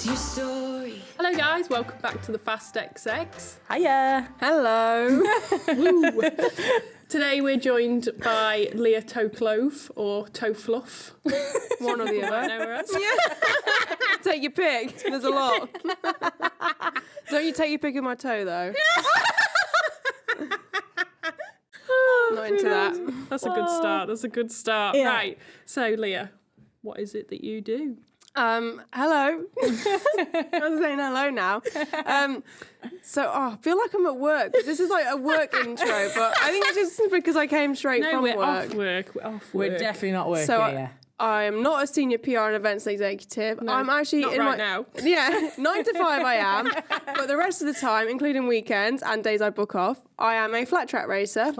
What's your story? Hello guys, welcome back to the Fast XX. Hiya. Hello. Woo. Today we're joined by Leah Tokelove, or Tokloaf. One or the other. Know us. Take your pick. There's a lot. Don't you take your pick of my toe, though. Not into that. That's a good start. That's a good start. Yeah. Right. So Leah, what is it that you do? Hello. I'm saying hello now. I feel like I'm at work. This is like a work intro, but I think it's just because I came straight from we're work. off work. We're off work. We're definitely not working So here. I'm not a senior PR and events executive. No, I'm actually not in right my now. Yeah, 9 to 5 I am. But the rest of the time, including weekends and days I book off, I am a flat track racer.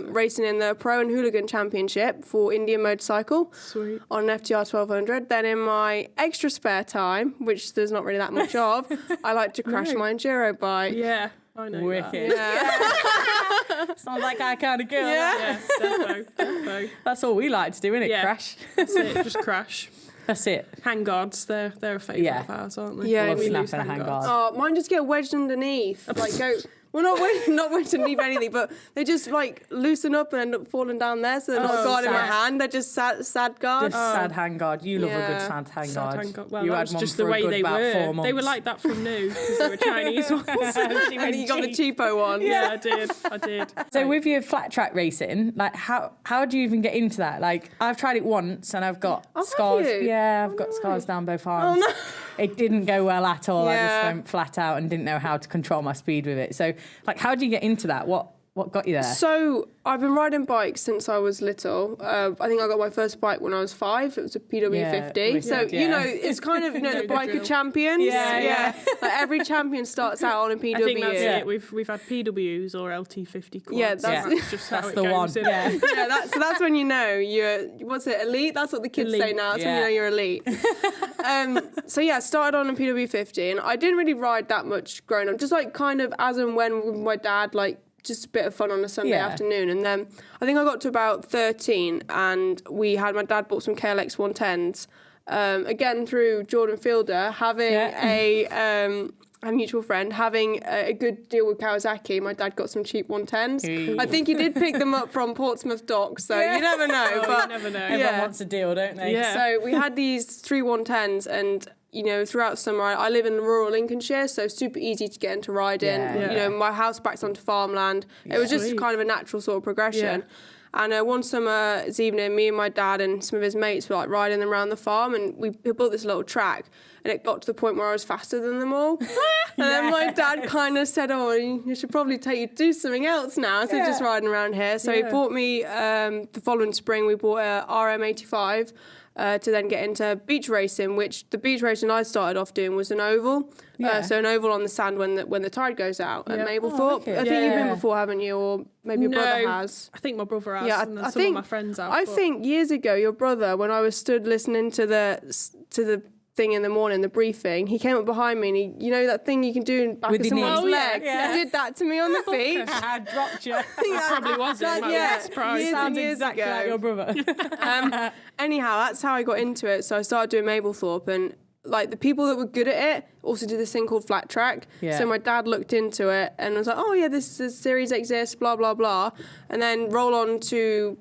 Racing in the Pro and Hooligan Championship for Indian Motorcycle. Sweet. On an FTR 1200. Then in my extra spare time, which there's not really that much of, I like to crash my enduro bike. Yeah, I know. Wicked. Yeah. Sounds like our kind of girl. Yeah. Yeah, defo. That's all we like to do, innit? Yeah. Crash. That's it, just crash. That's it. Hang guards, they're a favourite Yeah. of ours, aren't they? Yeah, Love we snapping a hang guard. Oh, mine just get wedged underneath. Like go. Well, not wedged underneath anything, but they just like loosen up and end up falling down there. So they're not guard in my sad. hand. They're just sad guard. Just sad hang guard. You love a good Yeah. sad hang Sad guard. hang guard. Well, You that had was one just for the a way good they about 4 were. months. They were like that from new because they were Chinese ones. And you got the cheapo one. Yeah, I did. So with your flat track racing, like how do you even get into that? Like I've tried it once and I've got have scars. you? Yeah, I've got scars down both arms. no. It didn't go well at all. I Yeah. just went flat out and didn't know how to control my speed with it. So like how do you get into that? What got you there? So I've been riding bikes since I was little. I think I got my first bike when I was 5. It was a PW50. Yeah, So wicked, you know, yeah. it's kind of the biker drill. champions. Yeah. Like every champion starts out on a PW. I think that's Yeah. it. We've had PWs or LT50 quads. Yeah, that's- just That's how it the goes, one. isn't Yeah. it? Yeah, that's when you know you're, what's it, elite? That's what the kids say Elite, now. That's when yeah. you know you're elite. So yeah, started on a PW50 and I didn't really ride that much growing up. Just like kind of as and when with my dad, like just a bit of fun on a Sunday Yeah. afternoon. And then I think I got to about 13 and my dad bought some KLX 110s. Again, through Jordan Fielder, having a mutual friend, having a good deal with Kawasaki. My dad got some cheap 110s. Ooh. I think he did pick them up from Portsmouth docks, so you never know. Oh, but you never know. Everyone yeah. wants a deal, don't they? Yeah. So we had these 3 110s and, you know, throughout summer, I live in rural Lincolnshire, so super easy to get into riding. Yeah. You know, my house backs onto farmland. It was just Sweet. kind of a natural sort of progression. Yeah. And one summer's evening, me and my dad and some of his mates were like riding them around the farm, and we built this little track. And it got to the point where I was faster than them all. And then my dad kind of said, "Oh, you should probably take you to do something else now instead of just riding around here." So he bought me the following spring. We bought a RM85 to then get into beach racing. Which the beach racing I started off doing was an oval. Yeah. So an oval on the sand when the tide goes out at Mablethorpe. wicked. I think you've been Yeah. before, haven't you? Or maybe your brother has. I think my brother has, Yeah, and then I some think of my friends have. I but- think years ago, your brother, when I was stood listening to the thing in the morning, the briefing, he came up behind me and you know that thing you can do in back With of your someone's knees. leg? Yeah. He did that to me on the beach. I dropped you. probably wasn't. I Yeah. was surprised. Years Sounds and years exactly ago. like your brother. Anyhow, that's how I got into it. So I started doing Mablethorpe, and like the people that were good at it also did this thing called flat track. Yeah. So my dad looked into it and was like, "Oh yeah, this series exists, blah blah blah," and then roll on to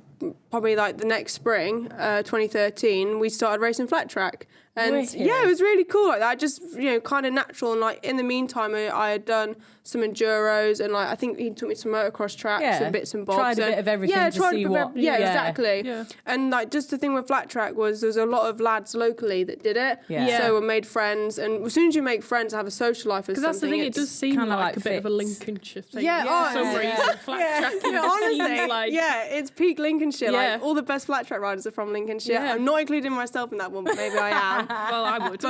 probably like the next spring, 2013, we started racing flat track. And Wicked. yeah, it was really cool like that. Just, you know, kind of natural. And like in the meantime, I had done some enduros and like I think he took me to motocross tracks and bits and bobs. Tried a bit of everything Yeah, to tried see a bit of what. yeah, exactly. Yeah. And like just the thing with flat track was there's a lot of lads locally that did it. Yeah. So we made friends, and as soon as you make friends, have a social life. Because that's the thing, it does seem kinda like like a bit of a fits. Lincolnshire thing. Yeah, For some honestly. reason, flat tracking Yeah, just honestly, seems like... yeah, it's peak Lincolnshire. Yeah. Like all the best flat track riders are from Lincolnshire. Yeah. I'm not including myself in that one, but maybe I am. Well, I would.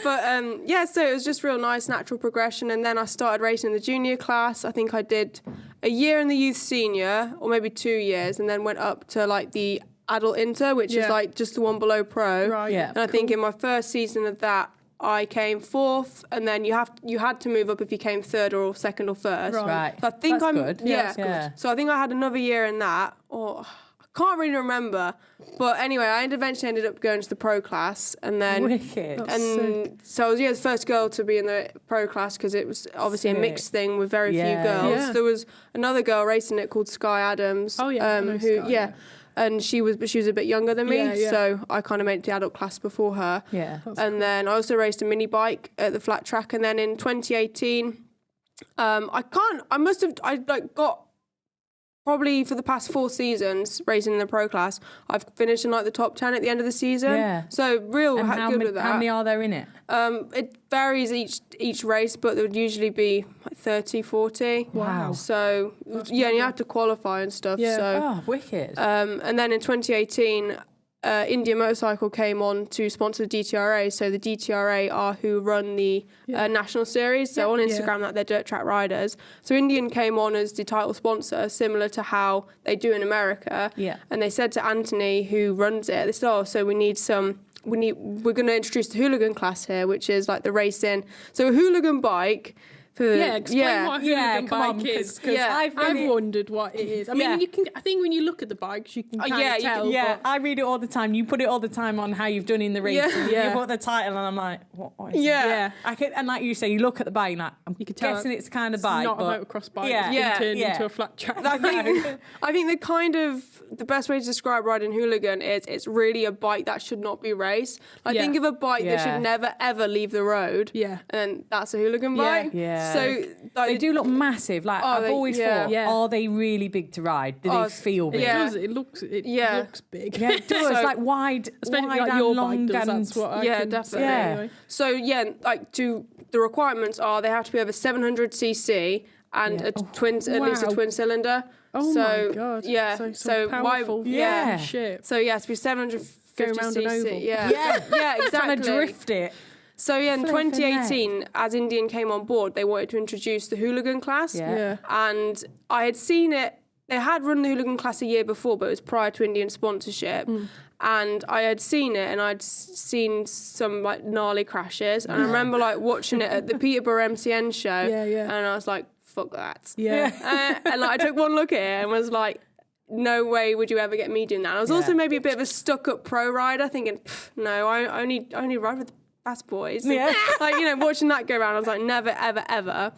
But yeah, so it was just real nice, natural progression. And then I started racing in the junior class. I think I did a year in the youth senior, or maybe 2 years, and then went up to like the adult inter, which is like just the one below pro. Right. Yeah. And I think in my first season of that, I came 4th, and then you had to move up if you came 3rd or 2nd or 1st. Right. So I think That's I'm good. yeah. That's good. So I think I had another year in that, or I Can't really remember. But anyway, I eventually ended up going to the pro class, and then Wicked. so I was the first girl to be in the pro class because it was obviously a mixed thing with very few girls. Yeah. There was another girl racing it called Sky Adams. Oh, yeah, I know Sky, yeah. And she was a bit younger than me, Yeah. so I kind of made the adult class before her. Yeah. And then I also raced a mini bike at the flat track, and then in 2018, I got probably for the past 4 seasons racing in the pro class. I've finished in like the top 10 at the end of the season. Yeah. So good with that. How many are there in it? It varies each race, but there would usually be like 30, 40. Wow. So and you have to qualify and stuff. Yeah. So. Oh, wicked. And then in 2018, India Motorcycle came on to sponsor the DTRA. So the DTRA are who run the national series. So on Instagram, that they're dirt track riders. So Indian came on as the title sponsor, similar to how they do in America. Yeah. And they said to Anthony, who runs it, they said, so we're going to introduce the Hooligan class here, which is like the racing. So a Hooligan bike. Explain what a Hooligan come on, bike is. 'cause I've wondered what it is. I mean, I think when you look at the bikes, you can kind of tell. Yeah, I read it all the time. You put it all the time on how you've done in the race. Yeah. You put the title, and I'm like, what is Yeah. that? I can, and like you say, you look at the bike, like, I'm guessing it's kind of bike. Not but a motocross bike. Yeah. It's been turned into a flat track. I think the best way to describe riding Hooligan is it's really a bike that should not be raced. Think of a bike that should never ever leave the road. Yeah. And that's a Hooligan bike. Yeah. So they do look massive. Like I've always thought, are they really big to ride? Do they feel big? It does. It looks big. Yeah, it does. Like wide, especially wide like and your long bike does. and That's what I can definitely. say. Yeah. Anyway. So the requirements are they have to be over 700cc and at least a twin cylinder. Oh so, my god! Yeah. So powerful. Yeah. Shit. So yeah, it's to be 750cc. Go around an oval. Yeah, exactly. Trying to drift it. So in Flipping 2018, as Indian came on board, they wanted to introduce the Hooligan class. Yeah. And I had seen it. They had run the Hooligan class a year before, but it was prior to Indian sponsorship. And I had seen it, and I'd seen some like gnarly crashes. And I remember like watching it at the Peterborough MCN show. And I was like, fuck that. And like, I took one look at it and was like, no way would you ever get me doing that. And I was also maybe a bit of a stuck-up pro rider, thinking, no, I only ride with fast boys. Yeah. Watching that go around, I was like, never, ever, ever.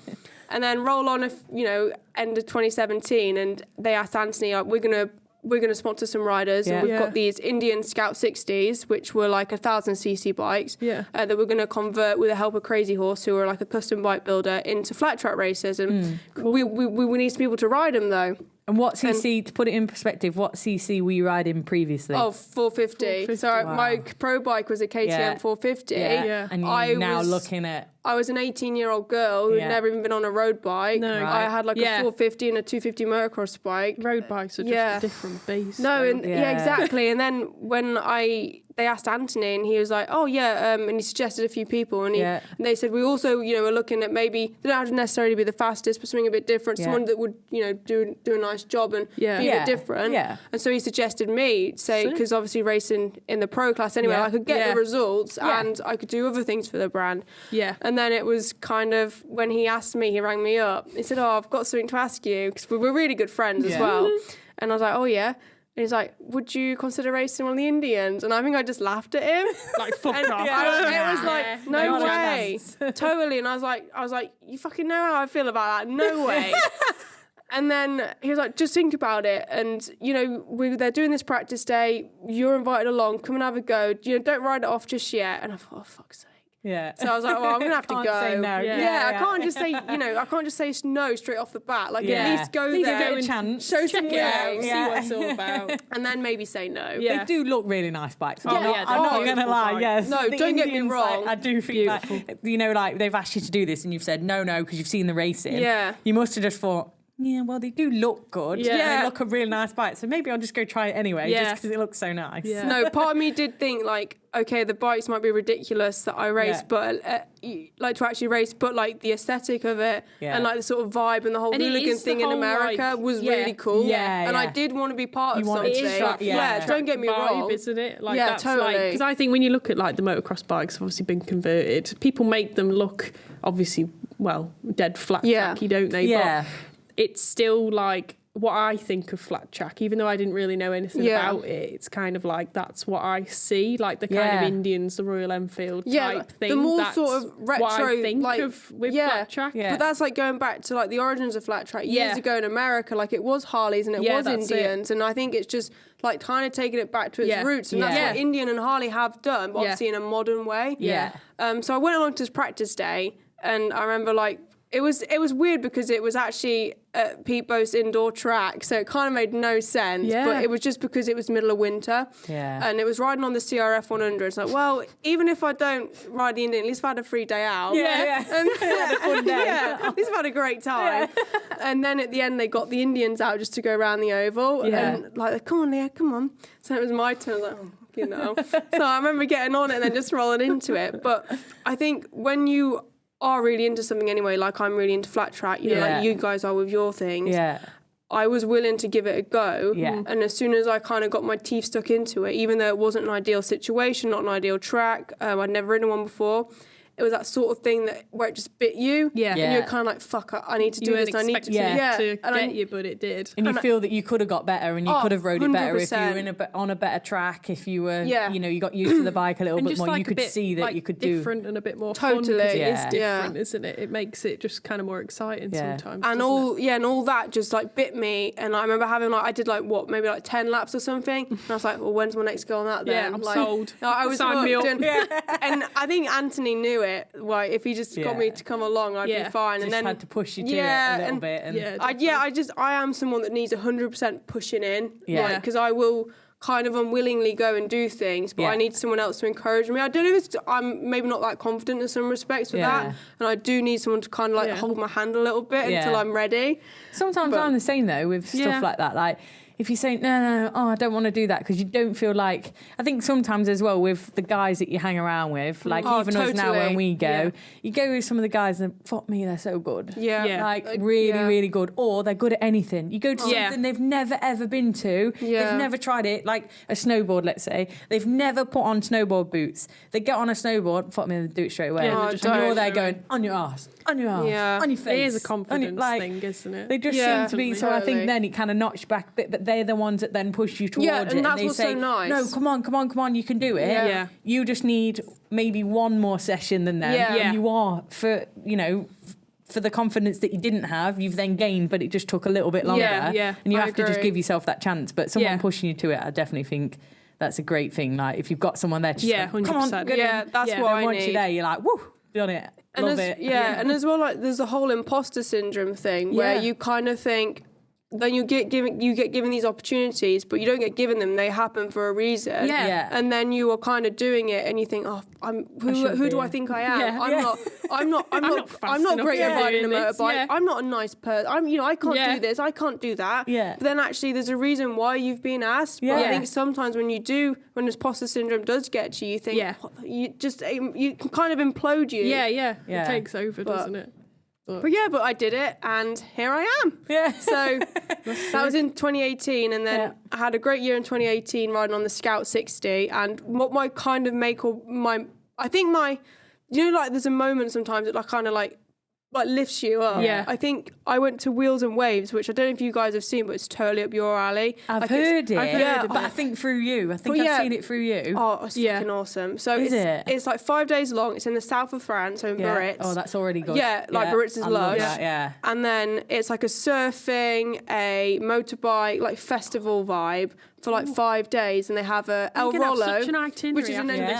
And then roll on, end of 2017, and they asked Anthony, like, we're gonna sponsor some riders, and we've got these Indian Scout 60s, which were like 1,000cc bikes, that we're gonna convert with the help of Crazy Horse, who are like a custom bike builder, into flat track races, and we need some people to ride them though. And what CC, to put it in perspective, what CC were you riding previously? Oh, 450. So my pro bike was a KTM 450. Yeah. And you're now looking at... I was an 18-year-old girl who'd never even been on a road bike. No. I had like a 450 and a 250 motocross bike. Road bikes are just a different beast. No, exactly. And then when they asked Anthony, and he was like, oh yeah, and he suggested a few people, and they said we also are looking at maybe they don't have to necessarily be the fastest, but something a bit different, someone that would do a nice job and be a bit different. And so he suggested me, because obviously racing in the pro class anyway, I could get the results and I could do other things for the brand. And then it was kind of when he asked me, he rang me up. He said, oh, I've got something to ask you, because we're really good friends as well. And I was like, oh yeah. And he's like, would you consider racing one of the Indians? And I think I just laughed at him. Like, fuck off. It was like, no way. Totally. And I was like, you fucking know how I feel about that. No way. And then he was like, just think about it. And, they're doing this practice day. You're invited along. Come and have a go. Don't ride it off just yet. And I thought, oh, fuck's sake. Yeah. So I was like, well, I'm going to have to Can't go. say no. I can't just say, I can't just say no straight off the bat. Like, at least go Need to there. give it a chance. Show some Check it out. ways. See what it's all about. And then maybe say no. They do look really nice bikes. Yeah. I'm not going to lie. Bike. Yes. No, The don't get me Indians, wrong. I do think like they've asked you to do this and you've said no because you've seen the racing. Yeah. You must have just thought, yeah, well, they do look good. Yeah. They look a really nice bike. So maybe I'll just go try it anyway, just because it looks so nice. Yeah. No, part of me did think, like, okay, the bikes might be ridiculous that I race, but like to actually race, but like the aesthetic of it and like the sort of vibe and the whole Hooligan thing in America was really cool. And I did want to be part of something. Don't get me wrong. Isn't it? Like, that's totally. Because I think when you look at like the motocross bikes, have obviously been converted. People make them look obviously dead flat tracky, don't they? Yeah. But it's still like what I think of flat track, even though I didn't really know anything about it. It's kind of like that's what I see, like the kind of Indians, the Royal Enfield type thing. The more that's sort of retro, what I think like, of with flat track. But that's like going back to like the origins of flat track years ago in America. Like it was Harleys and it was Indians, and I think it's just like kind of taking it back to its roots, and that's what Indian and Harley have done, but obviously in a modern way. So I went along to this practice day, and I remember like. It was weird because it was actually at Pete Boast's indoor track, so it kind of made no sense. But it was just because it was middle of winter, and it was riding on the CRF 100. It's like, well, even if I don't ride the Indian, at least I've had a free day out. And, had a fun day. at least I've had a great time. And then at the end, they got the Indians out just to go around the oval, and like, come on, Leah, come on. So it was my turn. Like, so I remember getting on it and then just rolling into it. But I think when you are really into something anyway, like I'm really into flat track, you know, like you guys are with your things. I was willing to give it a go. And as soon as I kind of got my teeth stuck into it, even though it wasn't an ideal situation, not an ideal track, I'd never ridden one before, it was that sort of thing that where it just bit you. And you're kind of like, fuck, I need to do this. I need to get you, but it did. And you feel that you could have got better, and you could have rode it better if you were on a better track, if you were, you know, you got used to the bike a little bit more. You could see that you could do different and a bit more fun. It is different, isn't it? It makes it just kind of more exciting sometimes. And all that just like bit me. And I remember having like, I did like what, maybe like 10 laps or something. And I was like, well, when's my next go on that then? Yeah, I'm sold. I was hooked. And I think Anthony knew it. Like if he just got me to come along, I'd be fine. Just and then had to push you to it a little bit. And I am someone that needs 100% pushing in. Because I will kind of unwillingly go and do things, but I need someone else to encourage me. I don't know if I'm maybe not that confident in some respects with that, and I do need someone to kind of like hold my hand a little bit until I'm ready. Sometimes I'm the same though with stuff like that. Like if you say, no, I don't want to do that, because you don't feel like, I think sometimes as well with the guys that you hang around with, like even us now when we go, you go with some of the guys and fuck me, they're so good. Like really, really good. Or they're good at anything. You go to something they've never ever been to. They've never tried it, like a snowboard, let's say. They've never put on snowboard boots. They get on a snowboard, fuck me, they do it straight away. And you're there going, on your ass, on your ass, on your face. It is a confidence thing, isn't it? They just seem to be, so I think then it kind of knocks you back a bit, but they're the ones that then push you towards it. And that's they what's say, so nice. no, come on, you can do it. You just need maybe one more session than them. And you are, for the confidence that you didn't have, you've then gained, but it just took a little bit longer. And you have to just give yourself that chance. But someone pushing you to it, I definitely think that's a great thing. Like if you've got someone there, just go, 100%. Come on, that's what I once need. you're there, you're like, woo, done it. Love it. And as well, like there's the whole imposter syndrome thing where you kind of think, then you get given these opportunities, but you don't get given them. They happen for a reason. And then you are kind of doing it, and you think, oh, who do I think I am? I'm not great at riding a motorbike. I'm not a nice person. I can't do this. I can't do that. But then actually, there's a reason why you've been asked. But I think sometimes when this imposter syndrome does get to you, you think, you can kind of implode you. It takes over, doesn't it? But I did it, and here I am. So that was in 2018, and then I had a great year in 2018 riding on the Scout 60. And what my kind of there's a moment sometimes that kind of like lifts you up. I think I went to Wheels and Waves, which I don't know if you guys have seen, but it's totally up your alley. I've heard it, but I think through you. I've seen it through you. Oh, it's fucking awesome. So it's like 5 days long. It's in the south of France, so in Biarritz. Oh, that's already good. Biarritz is lush. That, And then it's like a surfing, a motorbike, like festival vibe for like 5 days, and they have a El Rollo, such an itinerary, which is an English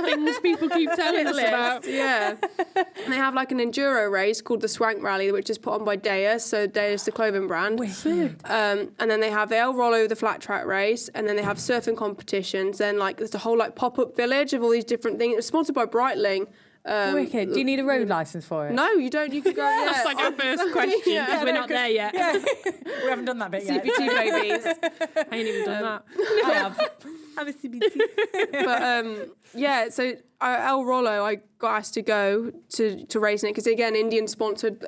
things people keep telling us about. And they have like an enduro race called the Swank Rally, which is put on by Deus, so Deus the clothing brand. And then they have the El Rollo, the flat track race, and then they have surfing competitions. Then like there's a whole like pop-up village of all these different things. It's sponsored by Breitling. Wicked. Do you need a road license for it? No, you don't. You can go. That's like our first question, because we're not there yet. We haven't done that bit yet. CPT babies. I ain't even done that. I have. I'm a CBT. But so El Rollo, I got asked to go to racing it because again, Indian sponsored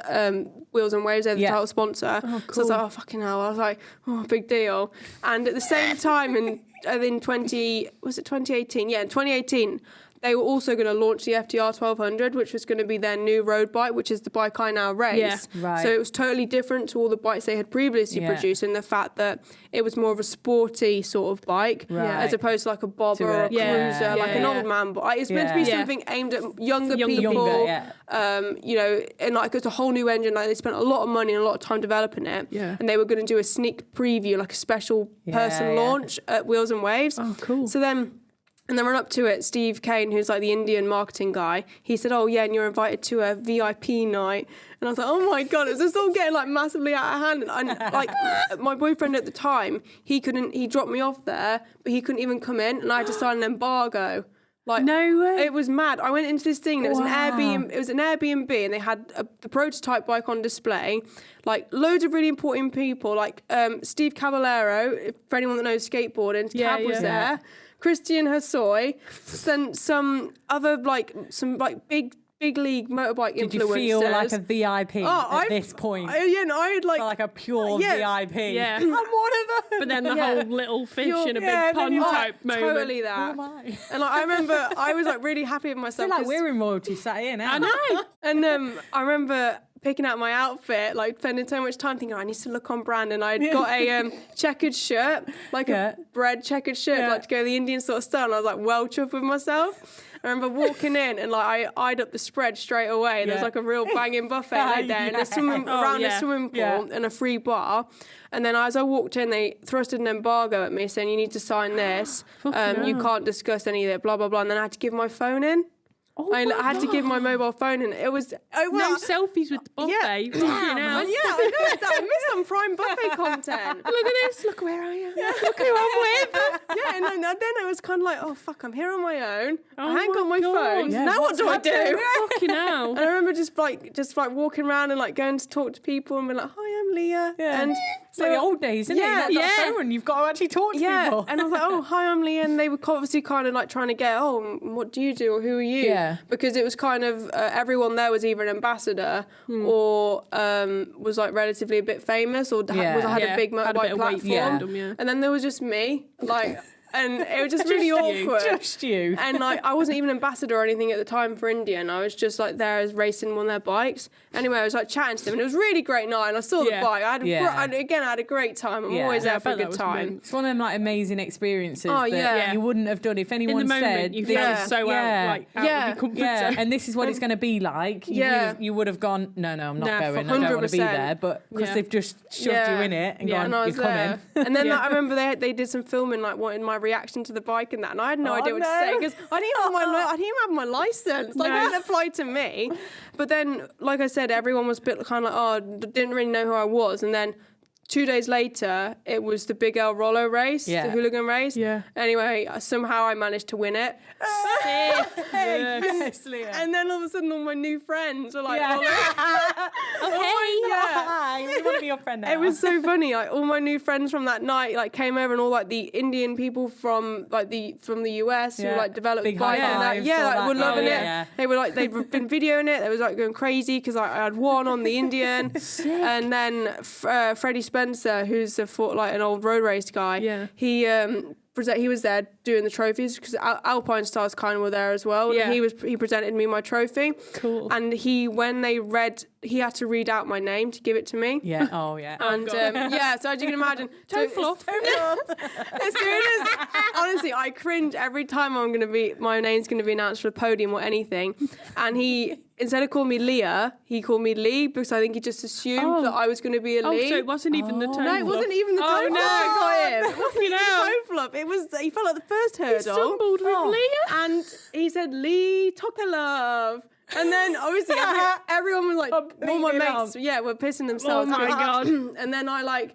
Wheels and Waves. They're the title sponsor. Oh, cool. So I was like, oh fucking hell! I was like, oh, big deal. And at the same time, in 2018? Yeah, in 2018, they were also going to launch the FTR 1200, which was going to be their new road bike, which is the bike I now race. Yeah. Right. So it was totally different to all the bikes they had previously produced, in the fact that it was more of a sporty sort of bike, as opposed to like a bobber or a cruiser, like an old man bike. It's meant to be something aimed at younger people, you know, and like it's a whole new engine. Like they spent a lot of money and a lot of time developing it, and they were going to do a sneak preview, like a special person launch at Wheels and Waves. Oh, cool. So then, and then run up to it, Steve Kane, who's like the Indian marketing guy, he said, oh yeah, and you're invited to a VIP night. And I was like, oh my God, it's just all getting like massively out of hand. And like my boyfriend at the time, he dropped me off there, but he couldn't even come in, and I had to sign an embargo. Like, no way. It was mad. I went into this thing and it was an Airbnb. It was an Airbnb, and they had the prototype bike on display. Like loads of really important people, like Steve Caballero, for anyone that knows skateboarding, Cab was there. Christian Hosoi, some other big league motorbike influencers. Did you feel like a VIP at this point? I had like a pure VIP. Yeah. I'm one of them. But then the whole little fish in a big pond type moment. Totally that. And like, I remember I was like really happy with myself. I feel like we're in royalty sat here now. I know. And I remember picking out my outfit, like spending so much time thinking, I need to look on brand, and I'd got a checkered shirt, like a bread checkered shirt, like to go the Indian sort of style, and I was like well chuffed with myself. I remember walking in and like I eyed up the spread straight away. There's like a real banging buffet right there, and a swimming around the swimming pool and a free bar. And then as I walked in, they thrusted an embargo at me saying, you need to sign this. You can't discuss any of it, blah, blah, blah. And then I had to give my phone in. I had to give my mobile phone in. It was... no selfies with the buffet. Yeah, I know. I missed some prime buffet content. Look at this. Look where I am. Look who I'm with. And then I was kind of like, oh, fuck, I'm here on my own. I ain't got my phone. Yeah, now what do I do? Fucking hell. And I remember just walking around and like going to talk to people and being like, hi, I'm Leah. Yeah. And it's like the old days, isn't it? You've got a phone, you've got to actually talk to people. And I was like, oh, hi, I'm Leah. And they were obviously kind of like trying to get, oh, what do you do, or who are you? Yeah. Because it was kind of everyone there was either an ambassador or was like relatively a bit famous, or had a big motorbike platform. And then there was just me, like. And it was just really awkward. Just you. And like, I wasn't even ambassador or anything at the time for Indian. I was just like there as racing one of their bikes. Anyway, I was like chatting to them, and it was a really great night. And I saw the bike. I had a great time. I'm always there for a good time. It's one of them like amazing experiences that you wouldn't have done if anyone in the said moment, you feel so out of your comfort zone. And this is what it's going to be like. You would have gone, no, I'm not going. 100%. I don't want to be there. But because they've just shoved you in it and gone, you're coming. And then I remember they did some filming, like wanting my reaction to the bike and that, and I had no idea what to say because I didn't even have my license. Like it didn't apply to me. But then, like I said, everyone was a bit kind of like, didn't really know who I was. And then 2 days later, it was the Big L Rollo race, the Hooligan race. Yeah. Anyway, somehow I managed to win it. Yes, Leah. And then all of a sudden, all my new friends were like, hi, we want to be your friend now. It was so funny. Like all my new friends from that night, like came over, and all like the Indian people from the US who like developed big bike and that. Yeah, like were loving it. Yeah. They were like they'd been videoing it. They was like going crazy because I had won on the Indian. And then Freddie Spencer, who's an old road race guy. He was there doing the trophies because Alpine Stars kind of were there as well. Yeah. He presented me my trophy. Cool. And he had to read out my name to give it to me. Yeah. Oh yeah. And so as you can imagine, Tokloaf. As soon as honestly, I cringe every time my name's gonna be announced for a podium or anything. And he, instead of calling me Leah, he called me Lee because I think he just assumed that I was going to be a Lee. Oh, so it wasn't even the Tokloaf. No, it wasn't even the Tokloaf that got him. It wasn't even the Tokloaf. He fell at the first hurdle. He stumbled with Leah. And he said, Leah Tokelove. And then obviously everyone was like, all my mates, were pissing themselves. Oh my God. And then I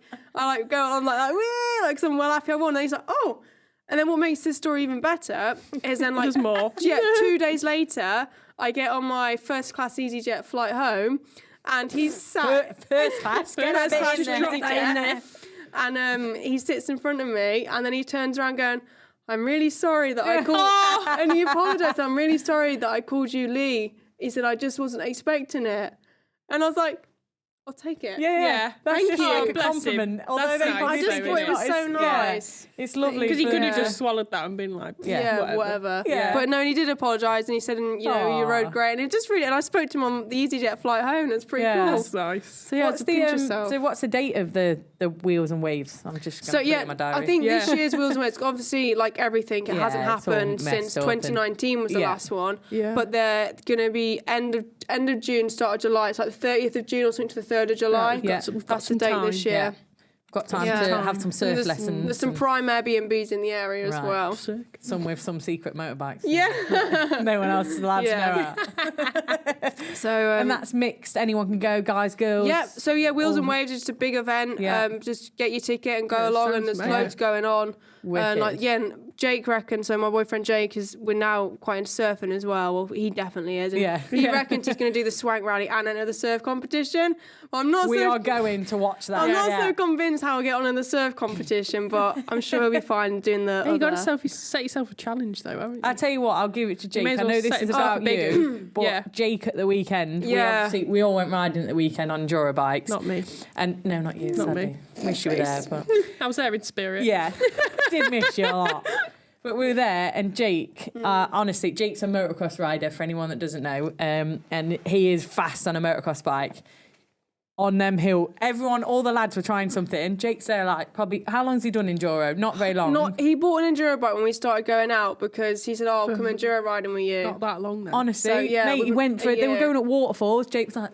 go on like some happy I won. And he's like, oh. And then what makes this story even better is then like, there's more. Yeah, 2 days later, I get on my first class EasyJet flight home, and he's sat first class EasyJet, and he sits in front of me, and then he turns around going, I'm really sorry that I called, and he apologised. I'm really sorry that I called you Lee. He said I just wasn't expecting it, and I was like, I'll take it. Yeah. That's Thank just you. like a Bless him. compliment. Although That's they nice. probably I just think thought it was it's so not. nice. It's lovely. Because he could have for- just swallowed that and been like, Whatever. Yeah. But no, and he did apologise, and he said, you rode great, and it just really. And I spoke to him on the EasyJet flight home. It's pretty cool. that's nice. So yeah, to pinch yourself. So what's the date of the Wheels and Waves? I'm just going to put it in my diary. I think this year's Wheels and Waves, obviously, like everything, it hasn't it's all happened since messed up 2019 was the last one. Yeah. But they're going to be end of June, start of July. It's like the 30th of June or something to the 3rd of July. We've got That's the date this year. Yeah. Got time to have some surf lessons. There's some prime Airbnbs in the area as well. Sick. Some with some secret motorbikes. Yeah. No one else is allowed to know about. So and that's mixed. Anyone can go, guys, girls. Yeah. So yeah, Wheels and Waves is just a big event. Yeah. Just get your ticket and go along, and there's loads going on. Wicked. And Jake reckons, so my boyfriend Jake we're now quite into surfing as well. Well, he definitely is. And he reckons he's going to do the swank rally and enter the surf competition. Well, I'm not. We are going to watch that. I'm not so convinced how I'll get on in the surf competition, but I'm sure he'll be fine doing the. You got to set yourself a challenge though, haven't you? I tell you what, I'll give it to Jake. may as I well know this set is yourself about you, but Yeah. Jake at the weekend. Yeah. We all went riding at the weekend on enduro bikes. Not me. And no, not you. Not sadly. me. Wish you were there, but I was there in spirit. yeah, did miss you a lot. But we were there, and Jake, honestly, Jake's a motocross rider, for anyone that doesn't know, and he is fast on a motocross bike. On them hill, all the lads were trying something. Jake's there, like, probably, how long's he done enduro? Not very long. He bought an enduro bike when we started going out because he said, "Oh, I'll come enduro riding with you." Not that long then. Honestly, So, yeah, mate, he went for it. They were going at waterfalls. Jake was like,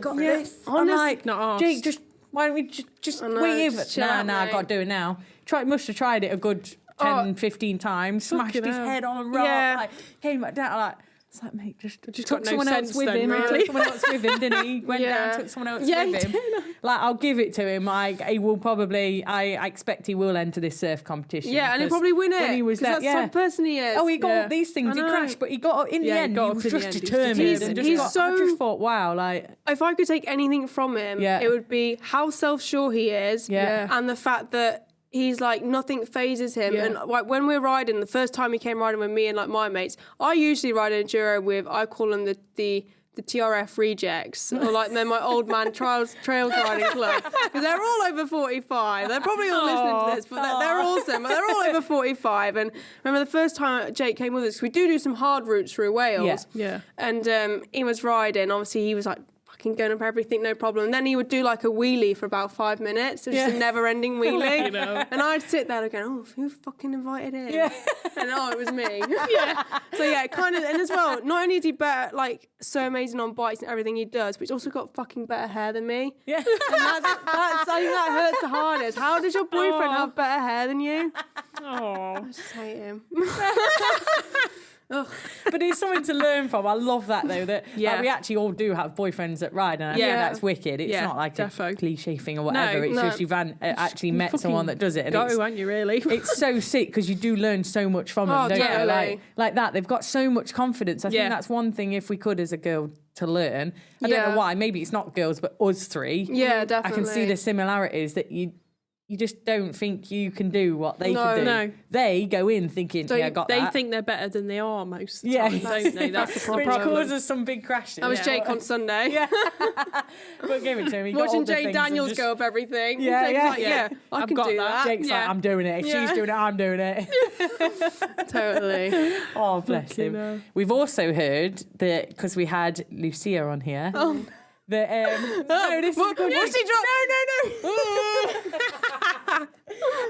got this. I'm like, Not arsed. Jake, why don't we just know, wait here? just chill out, Nah, mate. got to do it now. Must have tried it a good 10, 15 times, smashed his hell. head on a rock, Yeah. like, came back down, like, it's like, mate, just got took no someone else sense with then, him. really. Took someone else with him, didn't he? Went down, took someone else with him. Like, I'll give it to him. Like, he will probably, I expect he will enter this surf competition. Yeah, and he'll because probably win it. When he was 'cause there, that's the type of person he is. Oh, he got Yeah. all these things. He I know. crashed, but he got in the Yeah, he end. got He up was in the just end. He was determined. determined. and He's just so- I just thought, wow, like, If I could take anything from him, Yeah. it would be how self-sure he is, Yeah. and the fact that he's like nothing phases him. Yeah. And like when we're riding, the first time he came riding with me and like my mates, I usually ride an enduro with, I call them the TRF rejects, or like they're my old man trails riding club, because they're all over 45. They're probably all listening to this, but they're awesome. But they're all over 45. And remember the first time Jake came with us, we do some hard routes through Wales. Yeah. And he was riding. Obviously, he was like fucking going up everything, no problem. And then he would do like a wheelie for about 5 minutes. It was just a never-ending wheelie. You know. And I'd sit there going, "Oh, who fucking invited him?" Yeah. And it was me. So yeah, kind of. And as well, not only is he better, like so amazing on bikes and everything he does, but he's also got fucking better hair than me. yeah. And that's I think that hurts the hardest. How does your boyfriend have better hair than you? Oh. I just hate him. But it's something to learn from. I love that though. That Yeah. like, we actually all do have boyfriends that ride, and I think that's wicked. It's Yeah, not like defo. a cliche thing or whatever. It's no. just you've actually met someone that does it, and Go, it's, aren't you really? it's so sick because you do learn so much from them. Oh, Don't you? totally. Like that. They've got so much confidence. I Yeah. think that's one thing if we could as a girl to learn. I don't know why. Maybe it's not girls, but us three. Yeah, I definitely. can see the similarities that you just don't think you can do what they can do. No. They go in thinking, yeah, I got They that. think they're better than they are most of the Yeah. time, don't they? That's the Which problem. causes some big crashes. That was Jake on Sunday. Yeah. But give it to him. He got all Watching the Jay things Daniels and go up everything. Yeah, Jake's yeah. like, Yeah. I I've can got do that. that. Jake's like, I'm doing it. If Yeah. she's doing it, I'm doing it. Totally. Oh, bless Fucking him. hell. We've also heard that, because we had Lucia on here, that, no, this is a good What's one. he dropped? No.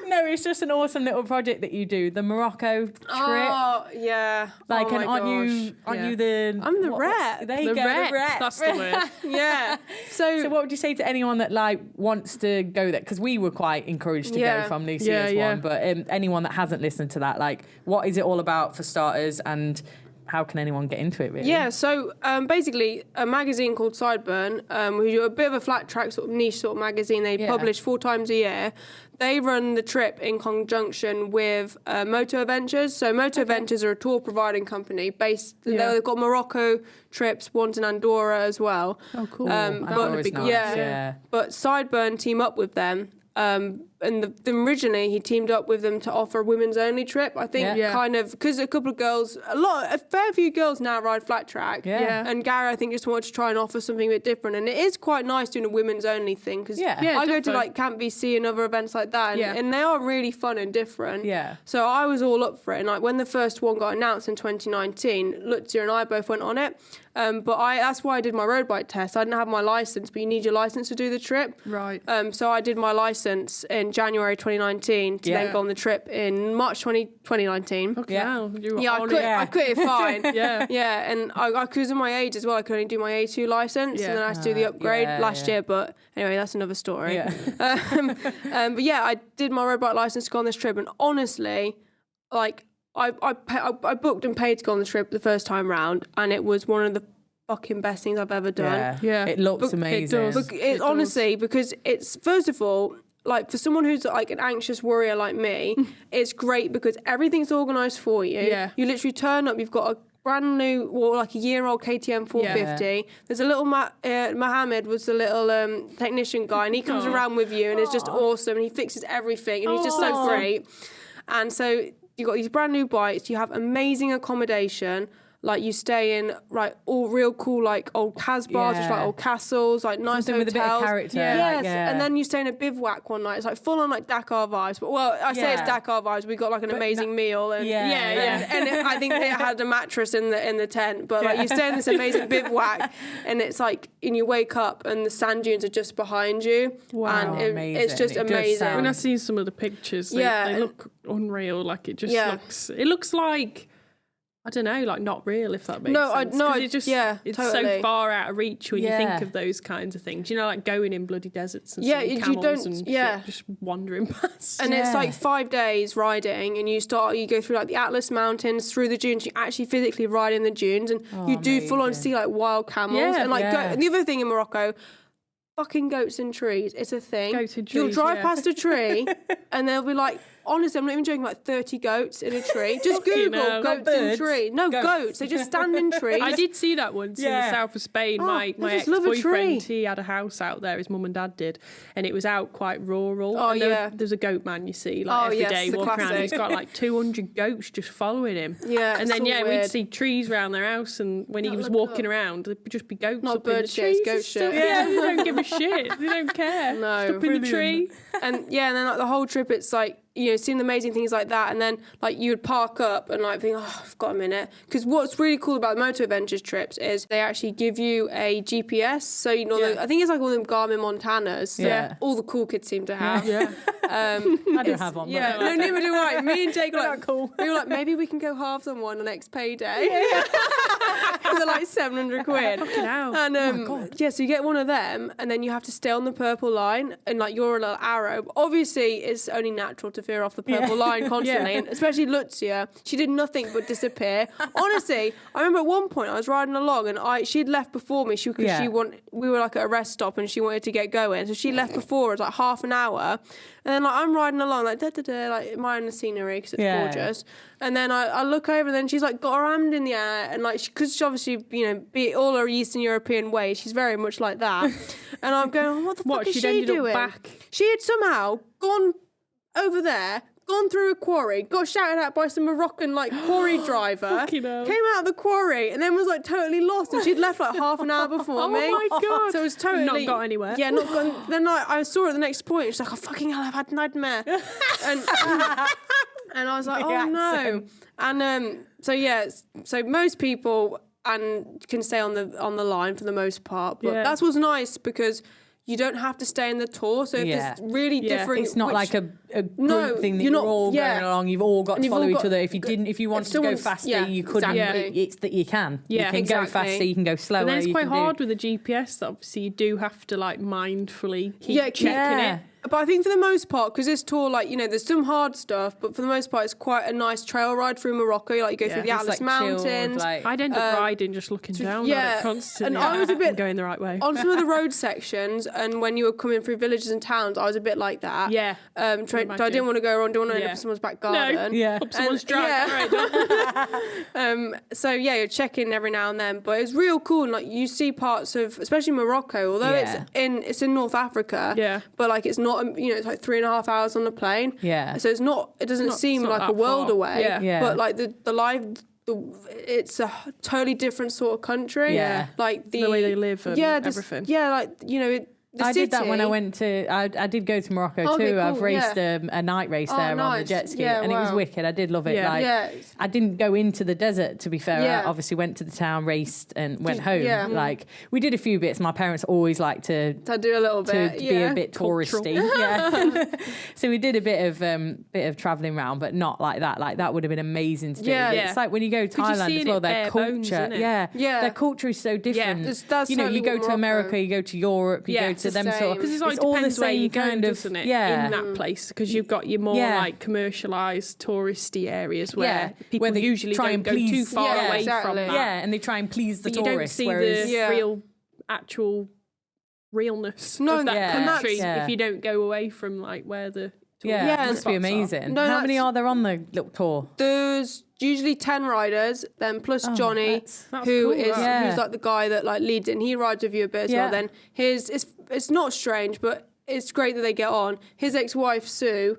No, it's just an awesome little project that you do, the Morocco trip. Oh, yeah. Like, oh and my aren't you Yeah. the... I'm the what's- rep. There you The go, rep. the rep. That's the word. Yeah. So what would you say to anyone that like wants to go there? Because we were quite encouraged to Yeah. go from Lucia's Yeah. one, but anyone that hasn't listened to that, like, what is it all about for starters, and how can anyone get into it? Really? Yeah, so basically a magazine called Sideburn, who do a bit of a flat track sort of niche sort of magazine. They publish 4 times a year. They run the trip in conjunction with MotoAdventures. So MotoAdventures are a tour providing company based. They've got Morocco trips, one in Andorra as well. Oh, cool. Andorra's nice, yeah. But Sideburn team up with them. originally he teamed up with them to offer a women's only trip. I think kind of because a couple of girls, a fair few girls now ride flat track. Yeah. And Gary, I think, just wanted to try and offer something a bit different. And it is quite nice doing a women's only thing because I go to like Camp VC and other events like that, and they are really fun and different. Yeah. So I was all up for it. And like when the first one got announced in 2019, Lutzia and I both went on it. But that's why I did my road bike test. I didn't have my license, but you need your license to do the trip. Right. So I did my license in January 2019 to then go on the trip in March 2019. Okay. Yeah. I quit it fine. Yeah. And because of my age as well, I could only do my A2 license, and then I had to do the upgrade last year. But anyway, that's another story. Yeah. But yeah, I did my road bike license to go on this trip, and honestly, like I booked and paid to go on the trip the first time round, and it was one of the fucking best things I've ever done. Yeah. It looks amazing. It does. Honestly, because it's, first of all, like for someone who's like an anxious worrier like me, it's great because everything's organised for you. Yeah. You literally turn up, you've got a brand new, or like a year-old KTM 450. Yeah. There's a little Mohammed was the little technician guy, and he comes around with you, and it's just awesome, and he fixes everything, and he's just so great. And so you've got these brand new bikes, you have amazing accommodation. Like you stay in all real cool like old Casbahs, which like old castles, like nice something hotels. with a bit of character. Yes, and then you stay in a bivouac one night. It's like full on like Dakar vibes. But I say it's Dakar vibes. We got like an amazing meal, and I think they had a mattress in the tent. But like you stay in this amazing bivouac, and it's like, and you wake up and the sand dunes are just behind you. Wow, and it's just amazing. When I see some of the pictures, they look unreal. Like it just looks. It looks like, I don't know, like not real, if that makes sense. It's totally. so far out of reach when you think of those kinds of things. You know, like going in bloody deserts and seeing camels and shit, just wandering past. And it's like 5 days riding, and you go through like the Atlas Mountains, through the dunes. You actually physically ride in the dunes, and you do full on see like wild camels. And like and the other thing in Morocco, fucking goats in trees. It's a thing. Goats in trees, you'll drive past a tree, and there'll be like, honestly, I'm not even joking, like 30 goats in a tree. Just Google goats in tree. No, goats. They just stand in trees. I did see that once in the south of Spain. My ex-boyfriend, he had a house out there, his mum and dad did, and it was out quite rural. There's a goat man you see like every day walking around. He's got like 200 goats just following him. Yeah, and then weird. We'd see trees around their house, and when he was walking around, there'd just be goats not up in the trees. goat shit. Yeah, they don't give a shit. They don't care. No, up in the tree. And then like the whole trip, it's like, you know, seeing amazing things like that, and then like you would park up and like think, I've got a minute. Because what's really cool about MotoAdventures trips is they actually give you a GPS. So you know, I think it's like all them Garmin Montanas that all the cool kids seem to have. I don't have one. Yeah, no, neither do I. Me and Jake were like, cool. We were like, maybe we can go halves on one the next payday. They're like 700 quid. Fucking hell. And so you get one of them, and then you have to stay on the purple line, and like you're a little arrow. But obviously, it's only natural to veer off the purple line constantly, and especially Lutzia, she did nothing but disappear. Honestly, I remember at one point I was riding along, and she'd left before me. We were like at a rest stop, and she wanted to get going, so she left before us like half an hour. And then like I'm riding along like like admiring the scenery because it's gorgeous. And then I look over, and then she's like got her hand in the air, and like because she obviously, you know, be all her Eastern European ways, she's very much like that. And I'm going, what the fuck is she doing? She had somehow gone over there, gone through a quarry, got shouted at by some Moroccan like quarry driver, came out of the quarry, and then was like totally lost, and she'd left like half an hour before me. Oh my god! So it was totally not got anywhere. Yeah, not gone. Then I saw her at the next point. She's like, "Oh fucking hell, I've had a nightmare," and I was like, "Oh no!" And so most people can stay on the line for the most part, but that's what's nice because you don't have to stay in the tour. So if there's really different... It's not like a group thing that you're all going along. You've all got to follow each other. If you wanted to go faster, you couldn't. It's that you can. Yeah, you can go faster, you can go slower. But then it's quite hard with the GPS. Obviously, you do have to like mindfully keep checking it. But I think for the most part, because this tour, like, you know, there's some hard stuff, but for the most part, it's quite a nice trail ride through Morocco. Like, you go through the Atlas Mountains. Chilled, like, I'd end up riding, just looking down on it constantly. And I was a bit going the right way. On some of the road sections, and when you were coming through villages and towns, I was a bit like that. Yeah. I didn't want to go around, didn't want to end up in someone's back garden. Up someone's drag. So, you're checking every now and then. But it's real cool. And, like, you see parts of, especially Morocco, although it's in North Africa. Yeah. But, like, it's not, it's like 3.5 hours on the plane. Yeah. So it doesn't seem like a world away. Yeah. But like the life, it's a totally different sort of country. Yeah. Like the way they live and everything. I did that when I went to. I did go to Morocco too. Cool, I've raced a night race there on the jet ski, and it was wicked. I did love it. I didn't go into the desert. To be fair, I obviously went to the town, raced, and went home. Yeah. Like we did a few bits. My parents always like to do a little bit, to be a bit touristy. So we did a bit of travelling around, but not like that. Like that would have been amazing to do. It's like when you go to Thailand as well. Their culture, their culture is so different. That's you go to America, you go to Europe, you go to them sort of, because it's all the same where you go, doesn't it? In that place, because you've got your more like commercialised touristy areas where people usually don't go too far away from that. And they try and please the tourists. You don't see the real actual realness of that country if you don't go away from like where the it must be amazing. How many are there on the little tour? There's usually 10 riders, then plus Johnny, who's like the guy that like leads it, and he rides with you a bit as well. Then it's not strange, but it's great that they get on. His ex-wife Sue,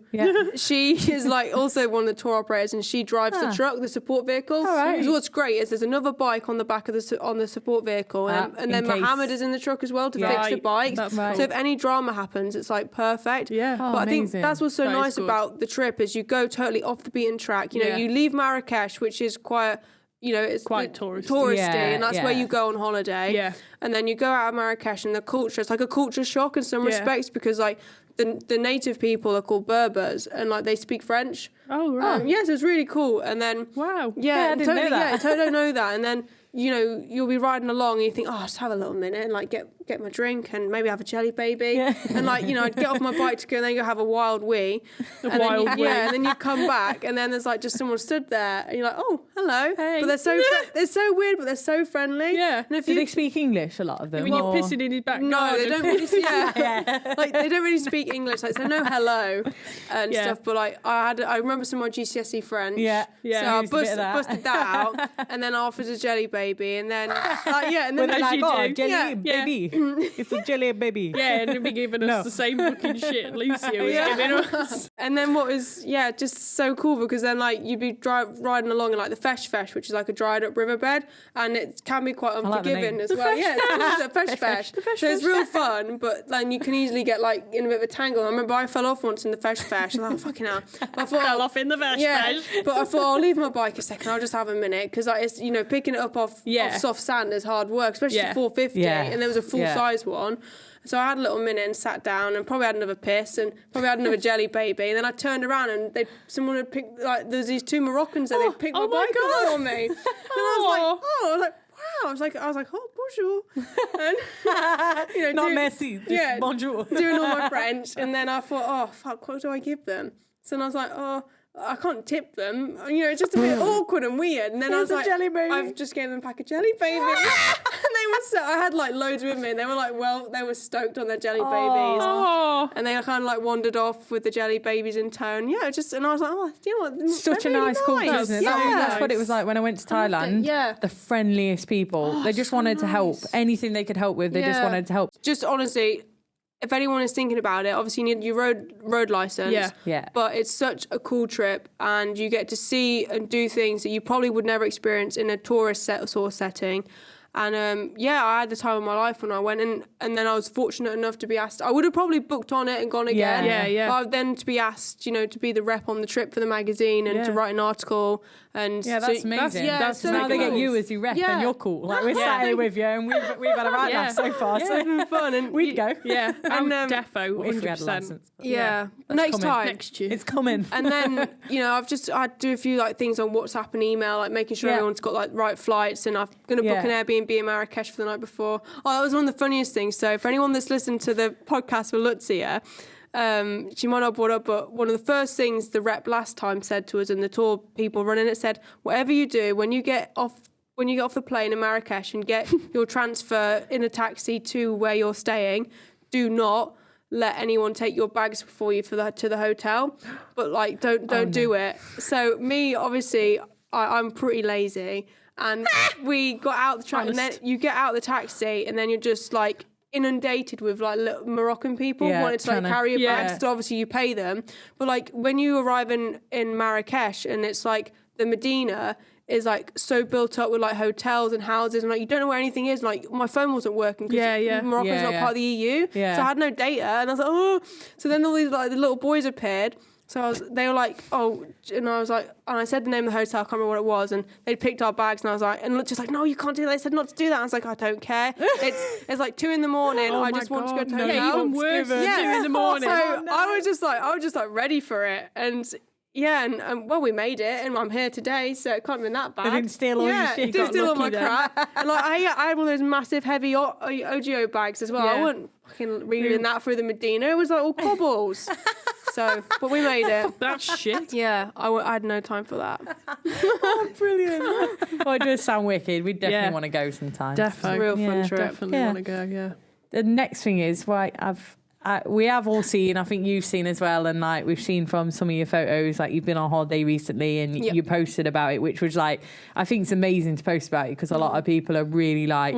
she is like also one of the tour operators, and she drives the truck, the support vehicle. Right. What's great is there's another bike on the back of the support vehicle, and then Mohammed is in the truck as well to fix the bikes. So if any drama happens, it's like perfect. Yeah, but I think that's what's so nice about the trip is you go totally off the beaten track. You know, you leave Marrakesh, which is quite. It's quite touristy, and that's where you go on holiday. Yeah, and then you go out of Marrakesh, and the culture, it's like a culture shock in some respects, because like the native people are called Berbers, and like they speak French. Oh right. Yes, it's really cool. And then wow, I didn't know that. I totally know that. And then you'll be riding along, and you think, just have a little minute and like get my drink and maybe have a jelly baby. And like I'd get off my bike to go and then go have a wild wee. And then you come back, and then there's like just someone stood there, and you're like, oh, hello. Hey. But they're so weird, but they're so friendly. Yeah. And do they speak English? A lot of them. When you're pissing in his back. No, they don't really. Like they don't really speak English. Like so, no hello and stuff. But like I remember some of my GCSE French. Yeah. So I busted that out, and then offered a jelly baby, and then and then jelly baby. It's a jelly baby. Yeah, and they'll be giving us the same fucking shit Lucia was giving us. And then what was just so cool, because then like you'd be riding along in like the Fesh, which is like a dried up riverbed, and it can be quite unforgiving as well. It's a Fesh. So it's real fun, but then you can easily get like in a bit of a tangle. I remember I fell off once in the Fesh. I was like, fucking hell. I fell off in the Fesh. But I thought I'll leave my bike a second. I'll just have a minute, because like, it's picking it up off soft sand is hard work, especially 450, and there was a full size one. So I had a little minute and sat down and probably had another piss and probably had another jelly baby. And then I turned around and someone had picked, like, there's these two Moroccans there. They picked my bike up on me. And I was like, wow. I was like, oh, bonjour. And, not messy, just bonjour. Doing all my French. And then I thought, oh, fuck, what do I give them? So then I was like, I can't tip them. It's just a bit awkward and weird. And then I was like, I've just gave them a pack of jelly babies. And they were I had like loads with me, and they were like, they were stoked on their jelly babies. And they kind of like wandered off with the jelly babies in tow. And and I was like, do you know what? Such a nice culture, isn't it? That's what it was like when I went to Thailand. The friendliest people. They just wanted to help. Anything they could help with, they just wanted to help. Just honestly, if anyone is thinking about it, obviously you need your road license. Yeah. But it's such a cool trip, and you get to see and do things that you probably would never experience in a tourist sort of setting. And I had the time of my life when I went, and then I was fortunate enough to be asked. I would have probably booked on it and gone again. But then to be asked, to be the rep on the trip for the magazine and to write an article. And that's amazing. That's now they get you as your rep, and you're cool. Like we're sat here with you, and we've had a right laugh so far. So it's been fun, and we'd go. Yeah, and defo 100%. Next time, next year, it's coming. And then I do a few like things on WhatsApp and email, like making sure everyone's got like right flights, and I'm going to book an Airbnb in Marrakesh for the night before. Oh, that was one of the funniest things. So for anyone that's listened to the podcast with Lucia, she might not have brought up, but one of the first things the rep last time said to us, and the tour people running it said, whatever you do, when you get off the plane in Marrakesh and get your transfer in a taxi to where you're staying, do not let anyone take your bags for you to the hotel. But like, don't do it. So me, obviously, I'm pretty lazy. And we got out the and then you get out the taxi, and then you're just like inundated with like little Moroccan people wanting to like carry your bags. So obviously you pay them, but like when you arrive in Marrakesh and it's like the Medina is like so built up with like hotels and houses and like you don't know where anything is. Like my phone wasn't working because Morocco's not part of the EU, so I had no data, and I was like, oh. So then all these like the little boys appeared. So they were like, oh, and I was like, and I said the name of the hotel, I can't remember what it was, and they'd picked our bags, and I was like, and just like, no, you can't do that. They said not to do that. I was like, I don't care. It's like 2 a.m. I just want to go to hotel. Yeah, even worse. 2 a.m. So I was just like ready for it, and. Yeah, and well, we made it, and I'm here today, so it can't have been that bad. They didn't steal all your shit. They didn't steal all my crap. And like, I had one of those massive, heavy OGO bags as well. I wasn't fucking reeling that through the Medina. It was like all cobbles. So, but we made it. That's shit. Yeah, I had no time for that. Oh, brilliant. Well, it does sound wicked. We definitely want to go sometime. Definitely. It's a real fun trip. Definitely want to go, yeah. The next thing is, we have all seen, I think you've seen as well, and like we've seen from some of your photos, like you've been on holiday recently and you posted about it, which was like, I think it's amazing to post about it because a lot of people are really like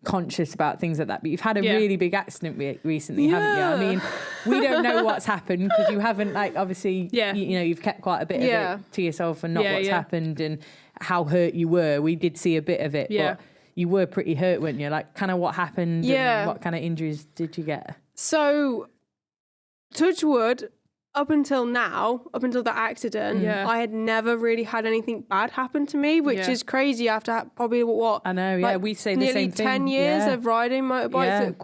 conscious about things like that. But you've had a really big accident recently, haven't you? I mean, we don't know what's happened because you haven't, like, obviously, you know, you've kept quite a bit of it to yourself and not what's happened and how hurt you were. We did see a bit of it, but you were pretty hurt, weren't you? Like, kind of what happened and what kind of injuries did you get? So, touch wood, up until the accident, I had never really had anything bad happen to me, which is crazy after probably what? I know, like, we say the same thing. Nearly 10 years of riding motorbikes at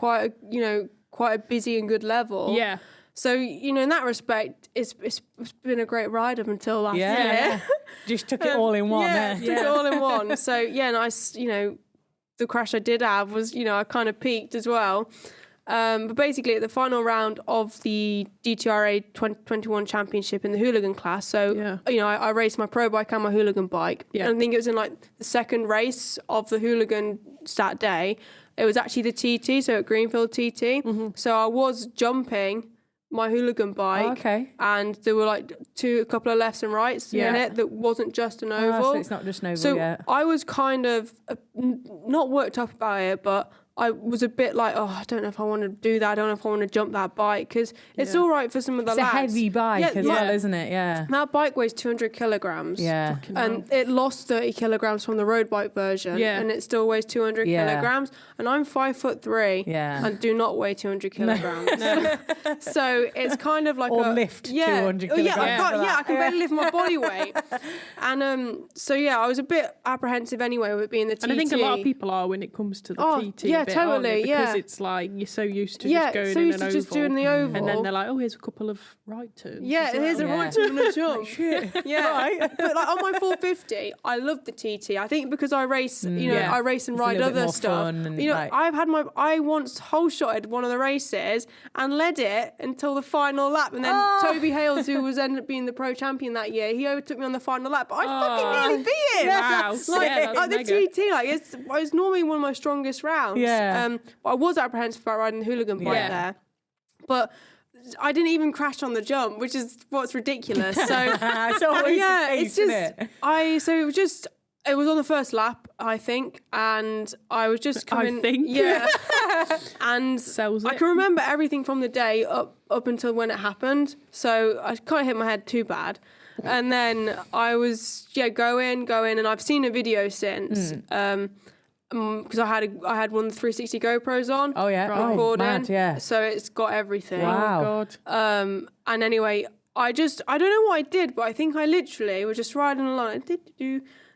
quite a busy and good level. Yeah. So, you know, in that respect, it's been a great ride up until last year. Just took it all in one. Took it all in one. So, the crash I did have was, I kind of peaked as well. But basically, at the final round of the DTRA 2021 championship in the Hooligan class, so, I raced my pro bike and my Hooligan bike. Yeah. And I think it was in, like, the second race of the Hooligan that day. It was actually the TT, so at Greenfield TT. Mm-hmm. So I was jumping my Hooligan bike. And there were, like, a couple of lefts and rights in it that wasn't just an oval. So it's not just an oval, So I was kind of not worked up about it, but I was a bit like, I don't know if I want to do that. I don't know if I want to jump that bike because it's all right for some of the lads. It's a heavy bike as well, isn't it? Yeah. That bike weighs 200 kilograms. Yeah. And it lost 30 kilograms from the road bike version. Yeah. And it still weighs 200 kilograms. And I'm 5'3". Yeah. And do not weigh 200 kilograms. No. So it's kind of like lift 200 kilograms. I can barely lift my body weight. And I was a bit apprehensive anyway with it being the TT. And I think a lot of people are when it comes to the TT. Yeah, totally, because it's like you're so used to just going in an oval. Just doing the oval. And then they're like, here's a couple of right turns. Yeah, here's a right turn and a jump. Right. But like on my 450, I love the TT. I think because I race, I race and ride other stuff. I once whole shotted one of the races and led it until the final lap. And then Toby Hales, who was ended up being the pro champion that year, he overtook me on the final lap. But I fucking nearly beat him. Wow. Like the TT, like it's normally one of my strongest rounds. Yeah. But I was apprehensive about riding the Hooligan bike there. But I didn't even crash on the jump, which is what's ridiculous. So it's always it's just it was on the first lap, I think, and I was just coming. I think. Yeah. And I can remember everything from the day up until when it happened. So I kind of hit my head too bad. And then I was going, and I've seen a video since. Because I had one of the 360 GoPros on. Oh yeah, recording. So it's got everything. Wow. Oh God. And anyway, I don't know what I did, but I think I literally was just riding along,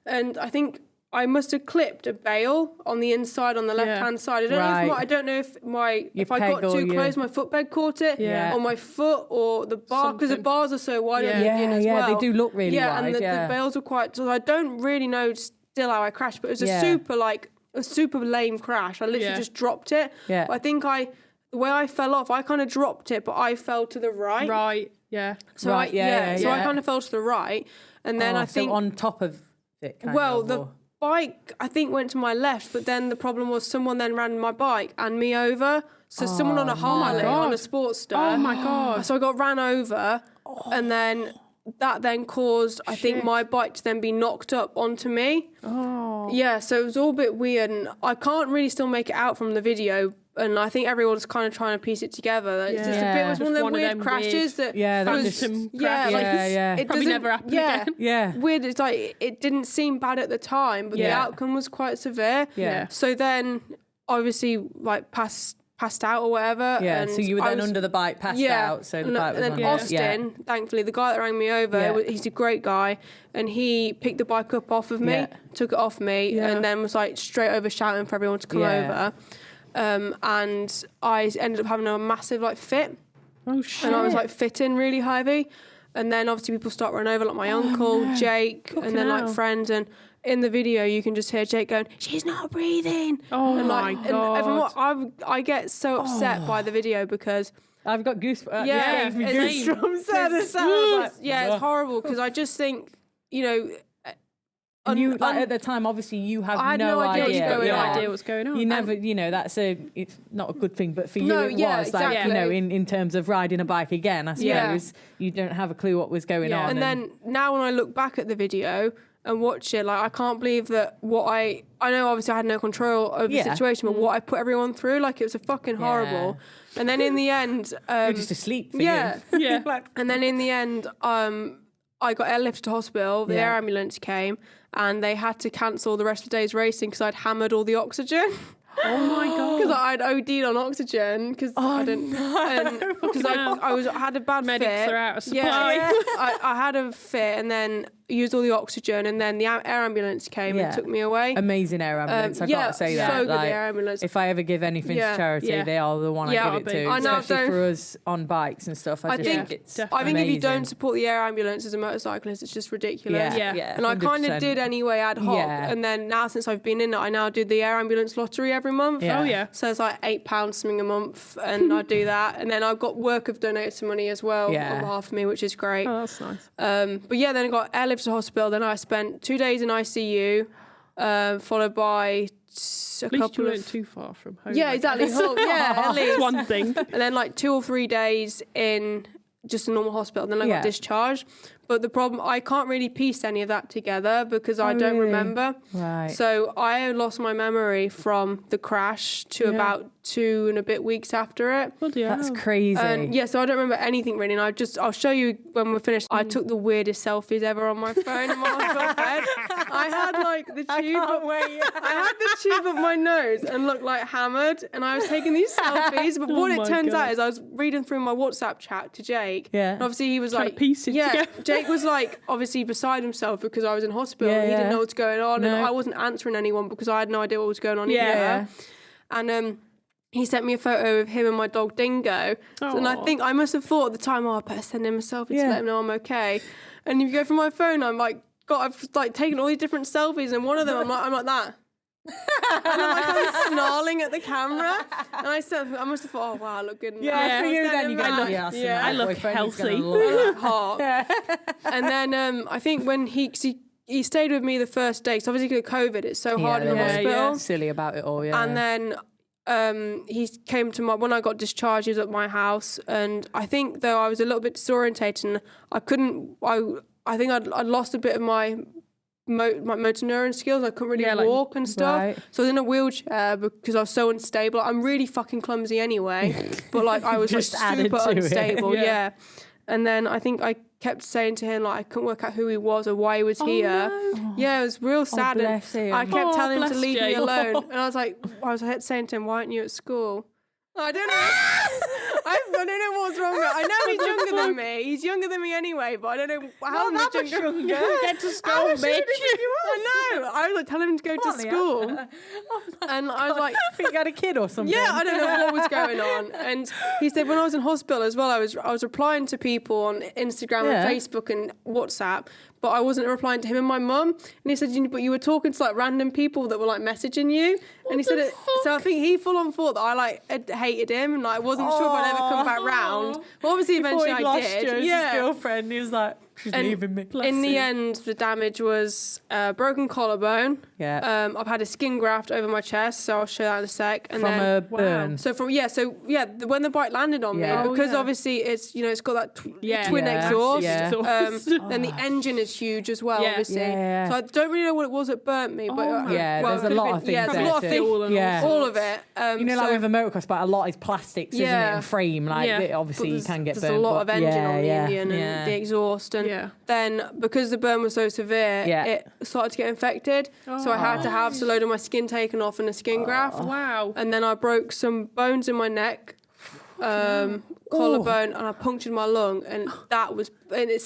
and I think I must have clipped a bail on the inside on the left hand side. I don't know if I got too close, my footbed caught it, or my foot, or the bar, because the bars are so wide at the beginning as well. They do look really wide. And the bails were quite. So I don't really know still how I crashed, but it was a super lame crash. I literally just dropped it. Yeah. But I think the way I fell off, I kind of dropped it, but I fell to the right. Right. Yeah. So I kind of fell to the right, and then I think on top of it. The bike I think went to my left, but then the problem was someone then ran my bike and me over. So someone on a Harley on a Sportster. Oh my God. So I got ran over, and then that then caused, I think, my bike to then be knocked up onto me. Oh. Yeah, so it was all a bit weird, and I can't really still make it out from the video, And I think everyone's kind of trying to piece it together. It's just a bit, it was one of them weird crashes that phantom crash. It probably never happened again. Yeah. Weird. It's like, it didn't seem bad at the time, but the outcome was quite severe. Yeah. So then, obviously, like passed out or whatever. Yeah. And so you were then under the bike, passed out. So the bike was and then Austin, thankfully, the guy that rang me over, he's a great guy, and he picked the bike up off of me, took it off me, and then was like straight over shouting for everyone to come over. And I ended up having a massive like fit. Oh shit! And I was like fitting really heavy, and then obviously people start running over, like my uncle, Jake, and then like friends. And in the video, you can just hear Jake going, "She's not breathing." Oh and, like, my god! And I get so upset by the video because I've got goosebumps. Goosebumps. It's horrible because I just think, you know. And you, like, at the time, obviously, you have no idea what's going on. You never, it's not a good thing, but for you it was. Exactly. Like, in terms of riding a bike again, I suppose, you don't have a clue what was going on. And then now when I look back at the video and watch it, like, I can't believe that I know obviously I had no control over the situation, but what I put everyone through, like, it was a fucking horrible. And then in the end... you're just asleep for you. Yeah. And then in the end, I got airlifted to hospital, the air ambulance came, and they had to cancel the rest of the day's racing because I'd hammered all the oxygen. Oh my god! Because I'd OD'd on oxygen because I didn't, because I had a bad Medics fit. Are out of supply. I had a fit and then used all the oxygen, and then the air ambulance came and took me away. Amazing air ambulance. I gotta say that. So good, like, the air ambulance. If I ever give anything to charity, they are the one I give it to. Especially for us on bikes and stuff. I think it's if you don't support the air ambulance as a motorcyclist, it's just ridiculous. Yeah. And I kind of did anyway ad hoc, and then now since I've been in it, I now do the air ambulance lottery every month. Oh yeah. So it's like £8 something a month, and I do that, and then I've got work have donated some money as well on behalf of me, which is great. Oh, that's nice. But yeah, then I got airlifted to hospital. Then I spent 2 days in ICU, followed by a couple couple you of weren't too far from home. Yeah, exactly. At least one thing. And then like 2 or 3 days in just a normal hospital. Then I got discharged. But the problem, I can't really piece any of that together because I don't remember. Right. So I lost my memory from the crash to about 2 and a bit weeks after it. That's crazy. And so I don't remember anything really. And I'll show you when we're finished. I took the weirdest selfies ever on my phone in my hospital bed. I had like the tube up my nose and looked like hammered. And I was taking these selfies. But what it turns out is I was reading through my WhatsApp chat to Jake. Yeah. And obviously he was like, piece it together. Jake was like obviously beside himself because I was in hospital. He didn't know what's going on, and I wasn't answering anyone because I had no idea what was going on either. And he sent me a photo of him and my dog Dingo. And I think I must have thought at the time, I better send him a selfie to let him know I'm okay. And if you go from my phone, I've like taken all these different selfies, and one of them I'm like that. And I'm snarling at the camera, and I must have thought, oh wow, I look good. For you then you go, I look healthy. I look hot. And then I think when he stayed with me the first day, because obviously with COVID, it's so hard in the hospital. Yeah. Silly about it all, And then he came to when I got discharged, he was at my house, and I think though I was a little bit disorientated, and I think I'd lost a bit of my motor neuron skills. I couldn't really walk and stuff. Right. So I was in a wheelchair because I was so unstable. I'm really fucking clumsy anyway, but like I was just super unstable. Yeah. And then I think I kept saying to him like I couldn't work out who he was or why he was here. No. Yeah, it was real sad. And I kept telling him to leave me alone. And I was saying to him, why aren't you at school? I don't know. I don't know what's wrong with it. I know he's younger than me. He's younger than me anyway, but I don't know how much younger. Get to school, bitch. I know. I was like telling him to go to school. And I was like, I think you had a kid or something. Yeah, I don't know what was going on. And he said when I was in hospital as well, I was replying to people on Instagram and Facebook and WhatsApp, but I wasn't replying to him and my mum. And he said, but you were talking to like random people that were like messaging you. And he said, so I think he full on thought that I like hated him and like wasn't sure if I'd ever come back round. Well, obviously eventually I did. His girlfriend, he was like, She's leaving me. In the end, the damage was broken collarbone. Yeah. I've had a skin graft over my chest, so I'll show that in a sec. And from a burn. So when the bike landed on me, because obviously it's got that twin exhaust. Then the engine is huge as well, obviously. Yeah. So I don't really know what it was that burnt me, but there's a lot of things. Yeah, there's a lot of things. All of it. With a motocross bike, a lot is plastics, isn't it? And frame, obviously you can get burnt. There's a lot of engine on the Indian and the exhaust, and then because the burn was so severe, it started to get infected. So I had to have a load of my skin taken off and a skin graft. Wow. And then I broke some bones in my neck, collarbone, and I punctured my lung, and that was, and I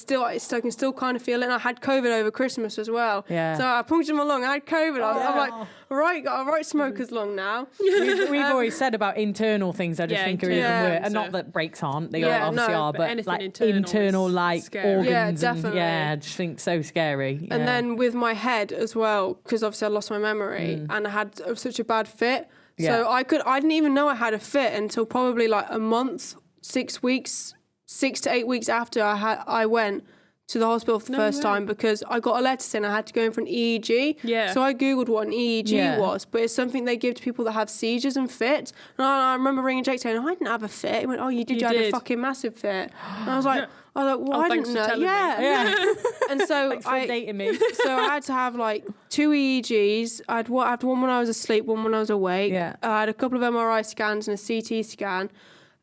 can still kind of feel it. And I had COVID over Christmas as well. Yeah. So I punctured my lung. I had COVID. I'm like, got a right smoker's lung now. We've always said about internal things. I just think are even worse, and not that brakes aren't. They obviously are, but like internal like organs. Yeah, definitely. I just think so scary. And then with my head as well, because obviously I lost my memory and I had such a bad fit. So I didn't even know I had a fit until probably like a month, 6 weeks, 6 to 8 weeks after I went to the hospital for the first time, because I got a letter saying I had to go in for an EEG. Yeah. So I Googled what an EEG was, but it's something they give to people that have seizures and fits. And I remember ringing Jake saying, I didn't have a fit. He went, oh, you did. You had a fucking massive fit. And I was like, well, I didn't know. Yeah. And so thanks for dating me. So I had to have like 2 EEGs. I had one when I was asleep, one when I was awake. Yeah. I had a couple of MRI scans and a CT scan.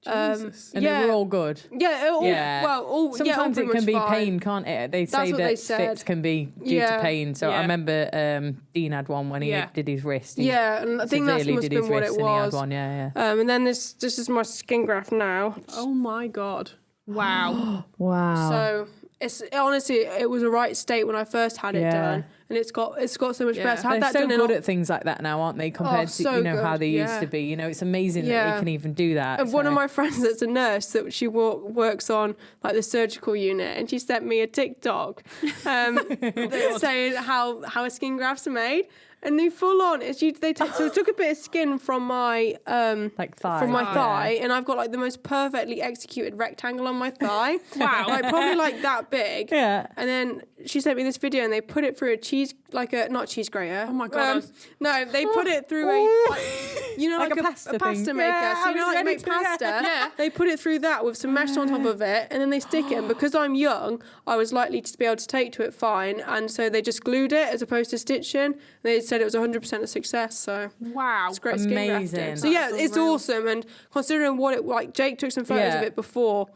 And they were all good. Sometimes it can be fine. pain, can't it? They say that fits can be due to pain. So I remember Dean had one when he did his wrist. And I think that must have been what it was. One, and then this is my skin graft now. Oh my God. Wow. Wow. So it's honestly, it was a right state when I first had it done, and it's got so much better. They're so good at things like that now, aren't they? Compared to how they used to be. It's amazing that they can even do that. And one of my friends that's a nurse that she works on like the surgical unit, and she sent me a TikTok saying how a skin grafts are made. And they full on. So it took a bit of skin from my thigh. From my thigh, and I've got like the most perfectly executed rectangle on my thigh. Wow, like probably like that big. Yeah. And then she sent me this video, and they put it through not cheese grater. Oh my God. No, they put it through like a pasta maker. Yeah, so you make pasta. Yeah. They put it through that with some mesh on top of it, and then they stick it. And because I'm young, I was likely to be able to take to it fine, and so they just glued it as opposed to stitching. They said it was 100% a success. So wow, it's great skin grafting. So it's unreal. Awesome. And considering what it like, Jake took some photos of it before.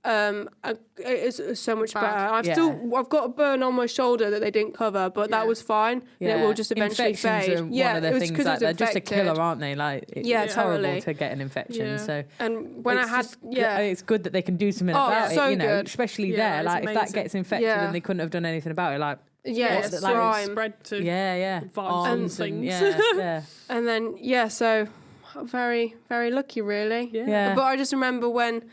It's so much better. I've got a burn on my shoulder that they didn't cover, but that was fine. And it will just eventually fade. One of the things like they're just a killer, aren't they? Like it's horrible to get an infection. Yeah. So and when it's good that they can do something about it. Good. Especially there. Like if that gets infected and they couldn't have done anything about it, like. It's spread to arms and things. And then so very, very lucky really. But I just remember when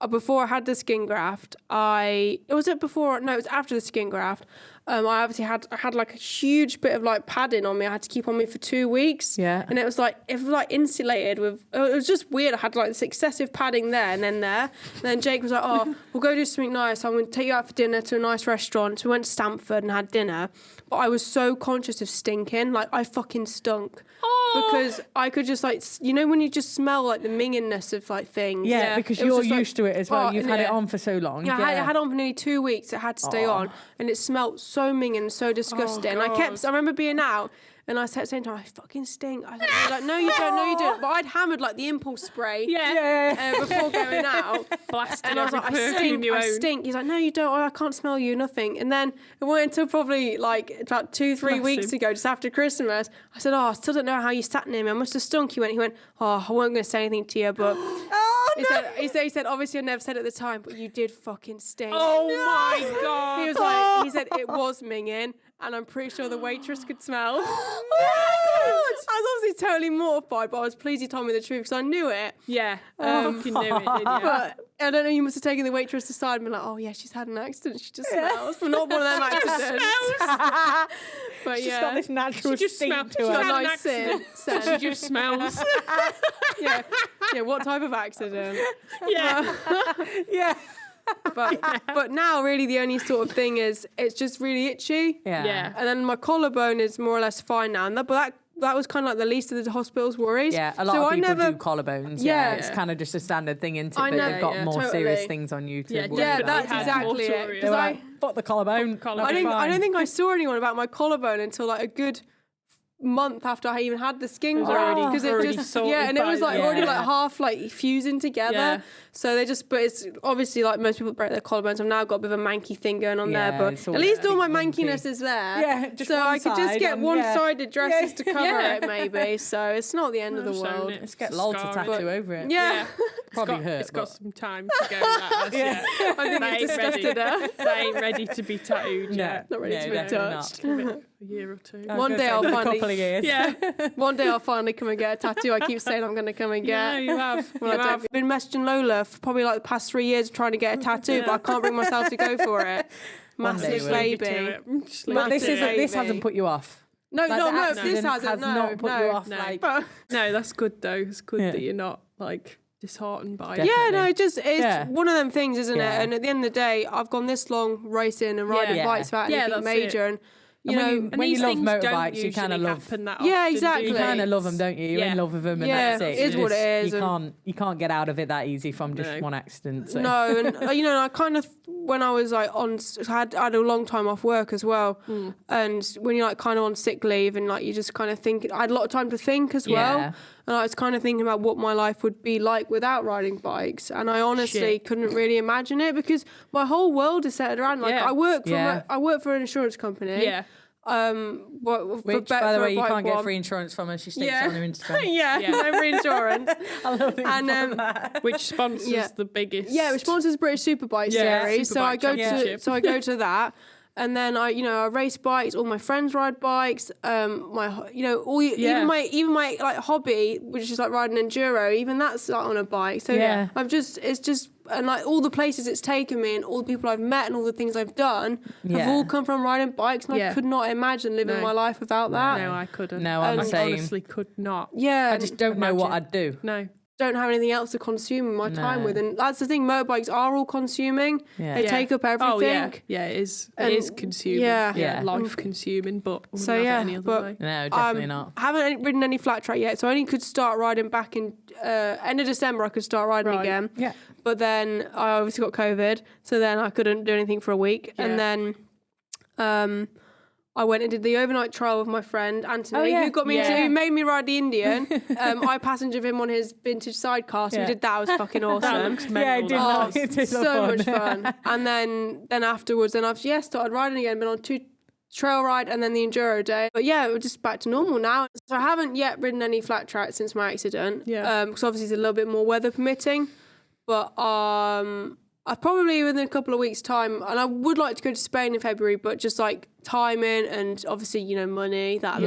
before I had the skin graft, it was after the skin graft. I obviously had like a huge bit of like padding on me. I had to keep on me for 2 weeks. Yeah. And it was insulated with. It was just weird. I had like this excessive padding there and then there. And then Jake was like, "Oh, we'll go do something nice. I'm going to take you out for dinner to a nice restaurant." So we went to Stamford and had dinner. But I was so conscious of stinking. Like I fucking stunk. Because I could just when you just smell like the minginess of like things. Yeah, because you're used to it as well. You've had it on for so long. Yeah, I had it on for nearly 2 weeks. It had to stay on, and it smelled so minging, so disgusting. I remember being out, and I said at the same time, I fucking stink. I was like, no, you don't. But I'd hammered like the impulse spray before going out. Blasted and I was like, I stink. He's like, no, you don't. I can't smell you, nothing. And then it went until probably like about 2-3 weeks ago, just after Christmas. I said, I still don't know how you sat near me. I must have stunk. He went, I wasn't going to say anything to you, but... He said, obviously I never said at the time, but you did fucking stink. Oh my God. He was like, he said it was minging, and I'm pretty sure the waitress could smell. Oh my God. I was obviously totally mortified, but I was pleased he told me the truth because I knew it. Yeah, fucking knew it, didn't you? But I don't know, you must have taken the waitress aside and been like, oh yeah, she's had an accident, she just smells. But not one of them accidents. But she's got this natural stink to her. She's got a nice scent. She just smells. Yeah, what type of accident? Yeah. Yeah. But now really the only sort of thing is it's just really itchy. Yeah. And then my collarbone is more or less fine now. And that was kind of like the least of the hospital's worries. Yeah, a lot of people do collarbones. Yeah, it's kind of just a standard thing, isn't it? But you've got more serious things on you to worry about. Yeah, that's exactly it. Because fuck the collarbone. I don't think I saw anyone about my collarbone until like a good month after I even had the skin graft, because it just and it was like already like half like fusing together. So they just, but it's obviously like most people break their collarbones. I've now got a bit of a manky thing going on there, but at least all my mankiness is there. Yeah, just so I could just get one-sided dresses to cover it, maybe. So it's not the end of the world. Let's get Lol to tattoo over it. Yeah. Probably hurt. It's got some time to go. I think it's disgusted her. They ain't ready to be tattooed yet. Not ready to be touched. A year or two. One day I'll finally. A couple of years. Yeah. One day I'll finally come and get a tattoo. I keep saying I'm going to come and get. Yeah, you have. I've been messaging Lola for probably like the past 3 years trying to get a tattoo, but I can't bring myself to go for it. Massive baby. But this hasn't put you off. No, this hasn't. Not put you off. No, that's good though. It's good that you're not like disheartened by it. Yeah, no, it's one of them things, isn't it? And at the end of the day, I've gone this long racing and riding bikes without anything major, and you know, when you love motorbikes, you kind of love. Yeah, exactly. You kind of love them, don't you? You're in love with them, and that's it. It is what it is. You can't get out of it that easy from just one accident. So. No, and you know, I kind of when I was like I had a long time off work as well, and when you're like kind of on sick leave and like you just kind of think, I had a lot of time to think as well. And I was kind of thinking about what my life would be like without riding bikes, and I honestly couldn't really imagine it because my whole world is centered around like I work for an insurance company. Yeah. Which, by the way, you can't get free insurance from her. She states on her Instagram. No free insurance. I love it. And which sponsors the biggest? Yeah, which sponsors British Superbike series. So I go to that. And then I race bikes. All my friends ride bikes. Even my like hobby, which is like riding enduro. Even that's like on a bike. So and like all the places it's taken me and all the people I've met and all the things I've done have all come from riding bikes. And I could not imagine living my life without that. No, I couldn't. No, I'm the same. Honestly could not. Yeah, I just don't know what I'd do. No. Don't have anything else to consume my time with, and that's the thing. Motorbikes are all consuming. They take up everything. Oh yeah, it is. It is consuming. Life consuming, but any other way. No, definitely not. I haven't ridden any flat track yet, so I only could start riding back in end of December. I could start riding again. Yeah, but then I obviously got COVID, so then I couldn't do anything for a week, and then I went and did the overnight trial with my friend Anthony, who got me who made me ride the Indian. I passengered him on his vintage sidecar, so we did that. It was fucking awesome. It did so much fun. And then afterwards, I've started riding again. Been on 2 trail ride and then the enduro day. But we're just back to normal now. So I haven't yet ridden any flat track since my accident. Because obviously it's a little bit more weather permitting. But I probably within a couple of weeks' time, and I would like to go to Spain in February, but just like timing and obviously money, that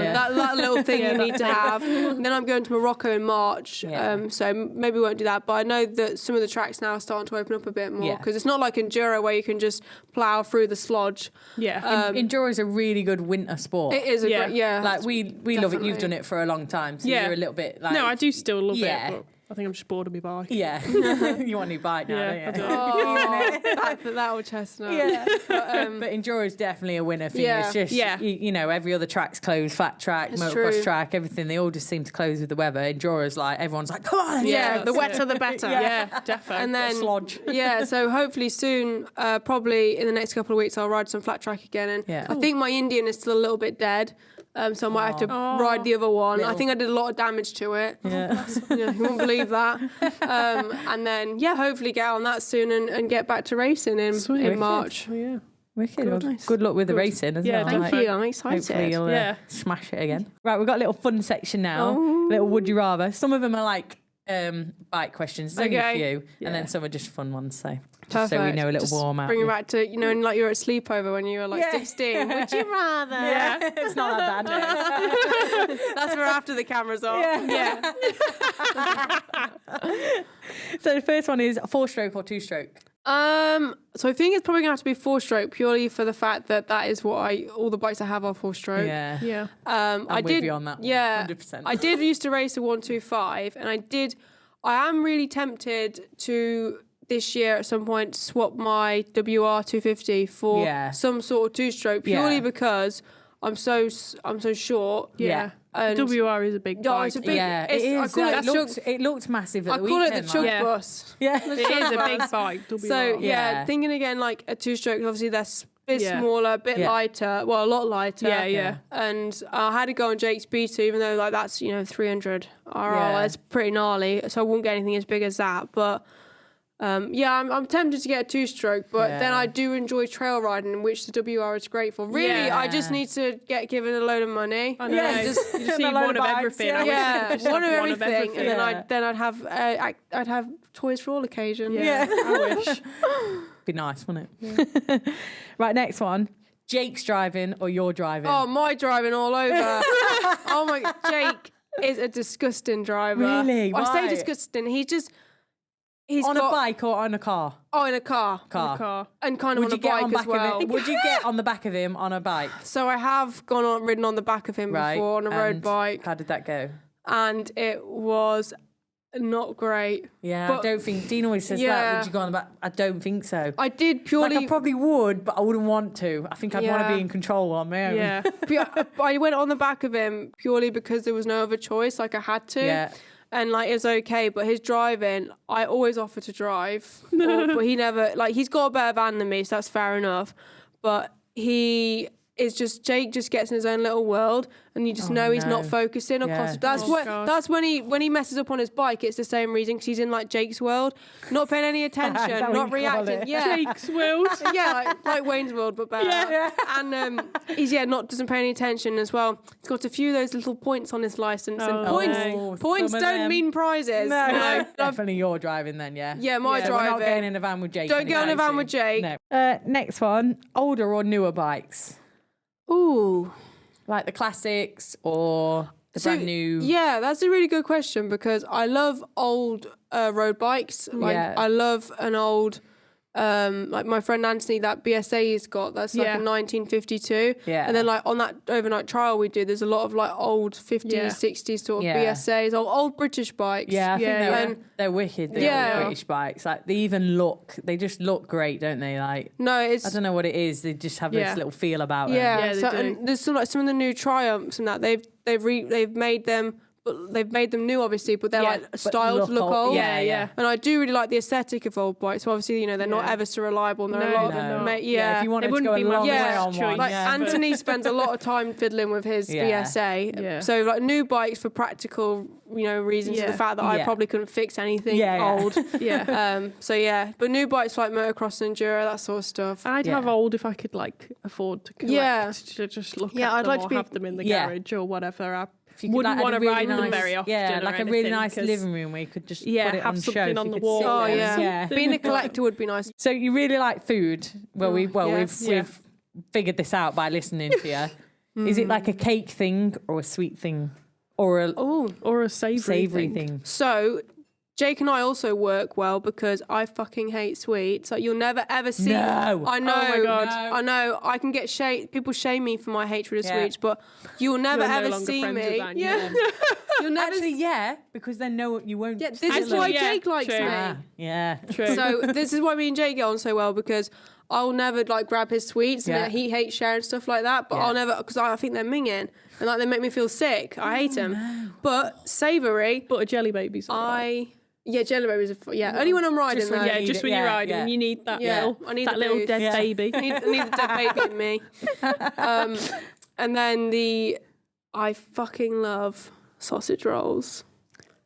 little thing you need to have. And then I'm going to Morocco in March, so maybe we won't do that. But I know that some of the tracks now are starting to open up a bit more because it's not like enduro where you can just plough through the slodge. Enduro is a really good winter sport. It is a great, like we love it. You've done it for a long time, so you're a little bit like. No, I do still love it. But I think I'm just bored of my bike. Yeah. You want a new bike now, don't you? I do. That old chestnut. Yeah. But enduro is definitely a winner for you. It's just, every other track's closed, flat track, motocross track, everything. They all just seem to close with the weather. Enduro's like, everyone's like, come on. The wetter the better. Yeah, definitely. And then, slodge. So hopefully soon, probably in the next couple of weeks, I'll ride some flat track again. And I think my Indian is still a little bit dead. So I might have to ride the other one. I think I did a lot of damage to it. Yeah. You won't believe that. And then, hopefully get on that soon and get back to racing in March. Oh, yeah. Wicked. Good luck with the racing as well. Thank you. I'm excited. Hopefully you'll smash it again. Right, we've got a little fun section now. Little would you rather. Some of them are like bike questions. There's only a few. And then some are just fun ones. So just so we know a little warm up. Bring it back to, and like you were at sleepover when you were like 16. Would you rather? Yeah, it's not that bad. That's for after the camera's off. Yeah. So the first one is 4-stroke or 2-stroke? So I think it's probably going to have to be 4-stroke purely for the fact that is what all the bikes I have are 4-stroke. Yeah. I'm with you on that one. Yeah. 100%. I did used to race a 125 and I am really tempted to this year at some point swap my WR250 for some sort of two-stroke purely because I'm so short. Yeah. And WR is a big bike. It's a big, it is. It looked massive at the weekend. I call it the chug bus. Yeah. It is a big bike, WR. So, thinking again, like a two-stroke, obviously they're a bit smaller, a bit lighter. Well, a lot lighter. Yeah. And I had to go on Jake's beta, even though like that's, 300 RL. It's pretty gnarly. So I won't get anything as big as that. But I'm tempted to get a two-stroke, but then I do enjoy trail riding, which the WR is great for. Really, I just need to get given a load of money. I know. You just need one of everything. One of everything, and then I'd have toys for all occasions. Yeah. I wish. Be nice, wouldn't it? Right, next one. Jake's driving or you're driving? Oh, my driving all over. Oh my, Jake is a disgusting driver. Really? I say disgusting. He's on a bike or on a car? Oh, in a car. On a car. And kind of on a bike as well. Would you get on the back of him on a bike? So I have ridden on the back of him before on a road bike. How did that go? And it was not great. Yeah, but I don't think Dean always says that. Would you go on the back? I don't think so. I did purely. I probably would, but I wouldn't want to. I think I'd want to be in control on my own. Yeah. I went on the back of him purely because there was no other choice. Like I had to. Yeah. And like it's okay, but his driving, I always offer to drive, but he never. Like he's got a better van than me, so that's fair enough. But Jake just gets in his own little world, and you just know he's not focusing or concentrating. That's when he messes up on his bike. It's the same reason because he's in like Jake's world, not paying any attention, not reacting. Yeah, Jake's world. like Wayne's World, but better. Yeah. And he's doesn't pay any attention as well. He's got a few of those little points on his license, and points don't mean prizes. No. Definitely you're driving then, yeah. Yeah, my driving. We're not getting in a van with Jake. Don't get in a van with Jake. No. Next one: older or newer bikes? Ooh. Like the classics or the brand new? Yeah, that's a really good question because I love old road bikes. I love an old, like my friend Anthony, that BSA he's got, that's like a 1952. Yeah. And then like on that overnight trial we do, there's a lot of like old 50s, 60s sort of BSAs, old British bikes. Yeah, I think they're wicked. They're old British bikes. Like they just look great, don't they? Like I don't know what it is. They just have this little feel about them. Yeah, they do. And there's some of the new Triumphs and that they've made them. But they've made them new, obviously, but they're like styled to look old. Yeah. And I do really like the aesthetic of old bikes. So obviously, they're not ever so reliable. And they're a lot of if you wanted to go a long way on one. Like Anthony spends a lot of time fiddling with his BSA. Yeah. So like new bikes for practical, reasons. The fact that I probably couldn't fix anything old. But new bikes like motocross and enduro, that sort of stuff. I'd have old if I could like afford to collect to just look at them or have them in the garage or whatever. You wouldn't want to ride them very often. Yeah, like a really nice living room where you could just put it have on something show on the wall. Oh yeah. Being a collector would be nice. So you really like food? Well, we've figured this out by listening to you. Is it like a cake thing or a sweet thing, or a savoury thing? So Jake and I also work well because I fucking hate sweets. Like you'll never ever see. No. I know. Oh my God. I know. I can get people shame me for my hatred of sweets, but you'll never ever see me. You'll never. Actually, because then you won't. Yeah, this is why Jake likes me. Yeah. True. So this is why me and Jake get on so well because I'll never like grab his sweets and he hates sharing stuff like that. But I'll never because I think they're minging and like they make me feel sick. I hate them. No. But savoury. But a jelly baby's jelly babies are only when I'm riding though. Yeah, just when you're riding and you need that little dead baby. I need the dead baby in me. And then I fucking love sausage rolls.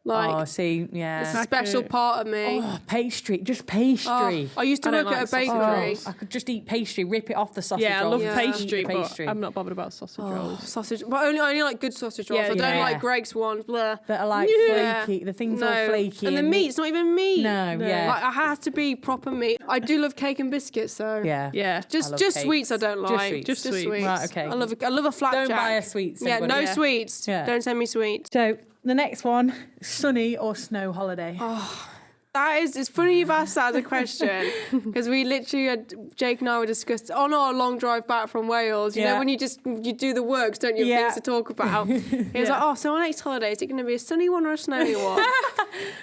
Like, it's a special part of me. Oh, pastry, just pastry. I used to work at a bakery. I could just eat pastry, rip it off the sausage roll. rolls. I love pastry, but I'm not bothered about sausage rolls. Sausage, but only like good sausage rolls. I don't like Greg's ones. Blah. That are like flaky. The things are flaky. And the meat's not even meat. No. Like, I have to be proper meat. I do love cake and biscuits though. Yeah. Just sweets I don't like. Just sweets. Right, okay. I love a flapjack. Don't buy a sweets. Yeah, no sweets. Yeah. Don't send me sweets. So the next one, sunny or snow holiday? Oh, it's funny you've asked that as a question because we literally Jake and I were discussing on our long drive back from Wales. You know when you do the works, don't you? Things to talk about. He was like, so our next holiday, is it going to be a sunny one or a snowy one?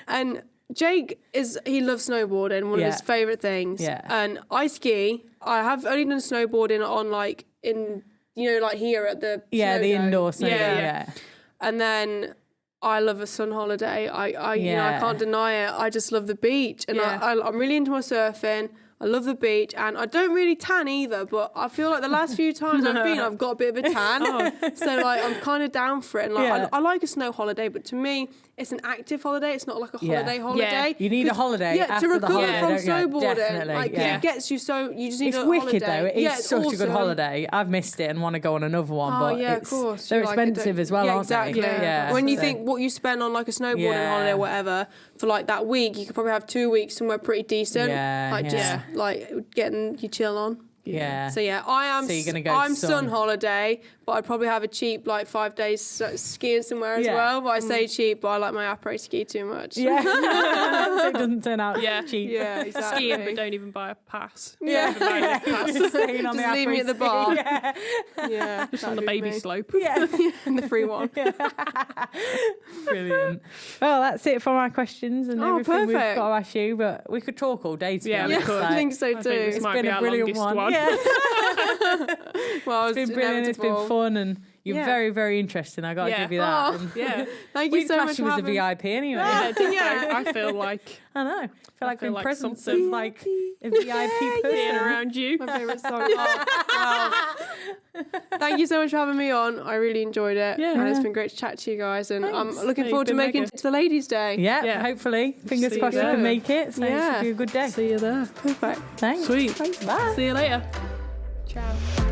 And Jake he loves snowboarding, one of his favourite things. Yeah. And I ski. I have only done snowboarding on like here at the the indoor snow. Yeah. And then I love a sun holiday. I can't deny it. I just love the beach, and I'm really into my surfing. I love the beach, and I don't really tan either, but I feel like the last few times I've been, I've got a bit of a tan. So like I'm kind of down for it. And like I like a snow holiday, but to me, it's an active holiday. It's not like a holiday. Yeah. You need a holiday after to recover the holiday, from snowboarding. Definitely. Like, it gets you so, you just need a holiday. It's wicked though. It is such awesome. a good holiday. I've missed it and want to go on another one, but of course. they're expensive as well, aren't they? Yeah. When you think what you spend on like a snowboarding holiday or whatever, for like that week, you could probably have 2 weeks somewhere pretty decent. Just like getting your chill on. Yeah. So I am. So you're gonna go I'm sun holiday, but I'd probably have a cheap like 5 days skiing somewhere as well. But I say cheap, but I like my après ski too much. Yeah. So it doesn't turn out cheap. Yeah, exactly. Skiing, but don't even buy a pass. Just leave me at the bar. Yeah. Just on the baby slope. Yeah. And the free one. Brilliant. Well, that's it for my questions and everything we've perfect. got to ask you, but we could talk all day together. Yeah, we could. I think so too. It's been a brilliant one. Yeah. Well, it's been brilliant. It's been fun, and you're very, very interesting. I got to give you that. And, thank you so much. You as a VIP anyway. I feel like I know. I feel like we're in like presence something. of like a VIP person being around you. My favourite song. Thank you so much for having me on. I really enjoyed it. Yeah. And it's been great to chat to you guys. And I'm looking forward to been making mega. it to the Ladies' Day. Yeah, hopefully. Fingers See you crossed you there. can make it. So it should be a good day. See you there. Perfect. Thanks. Sweet. Bye. See you later. Ciao.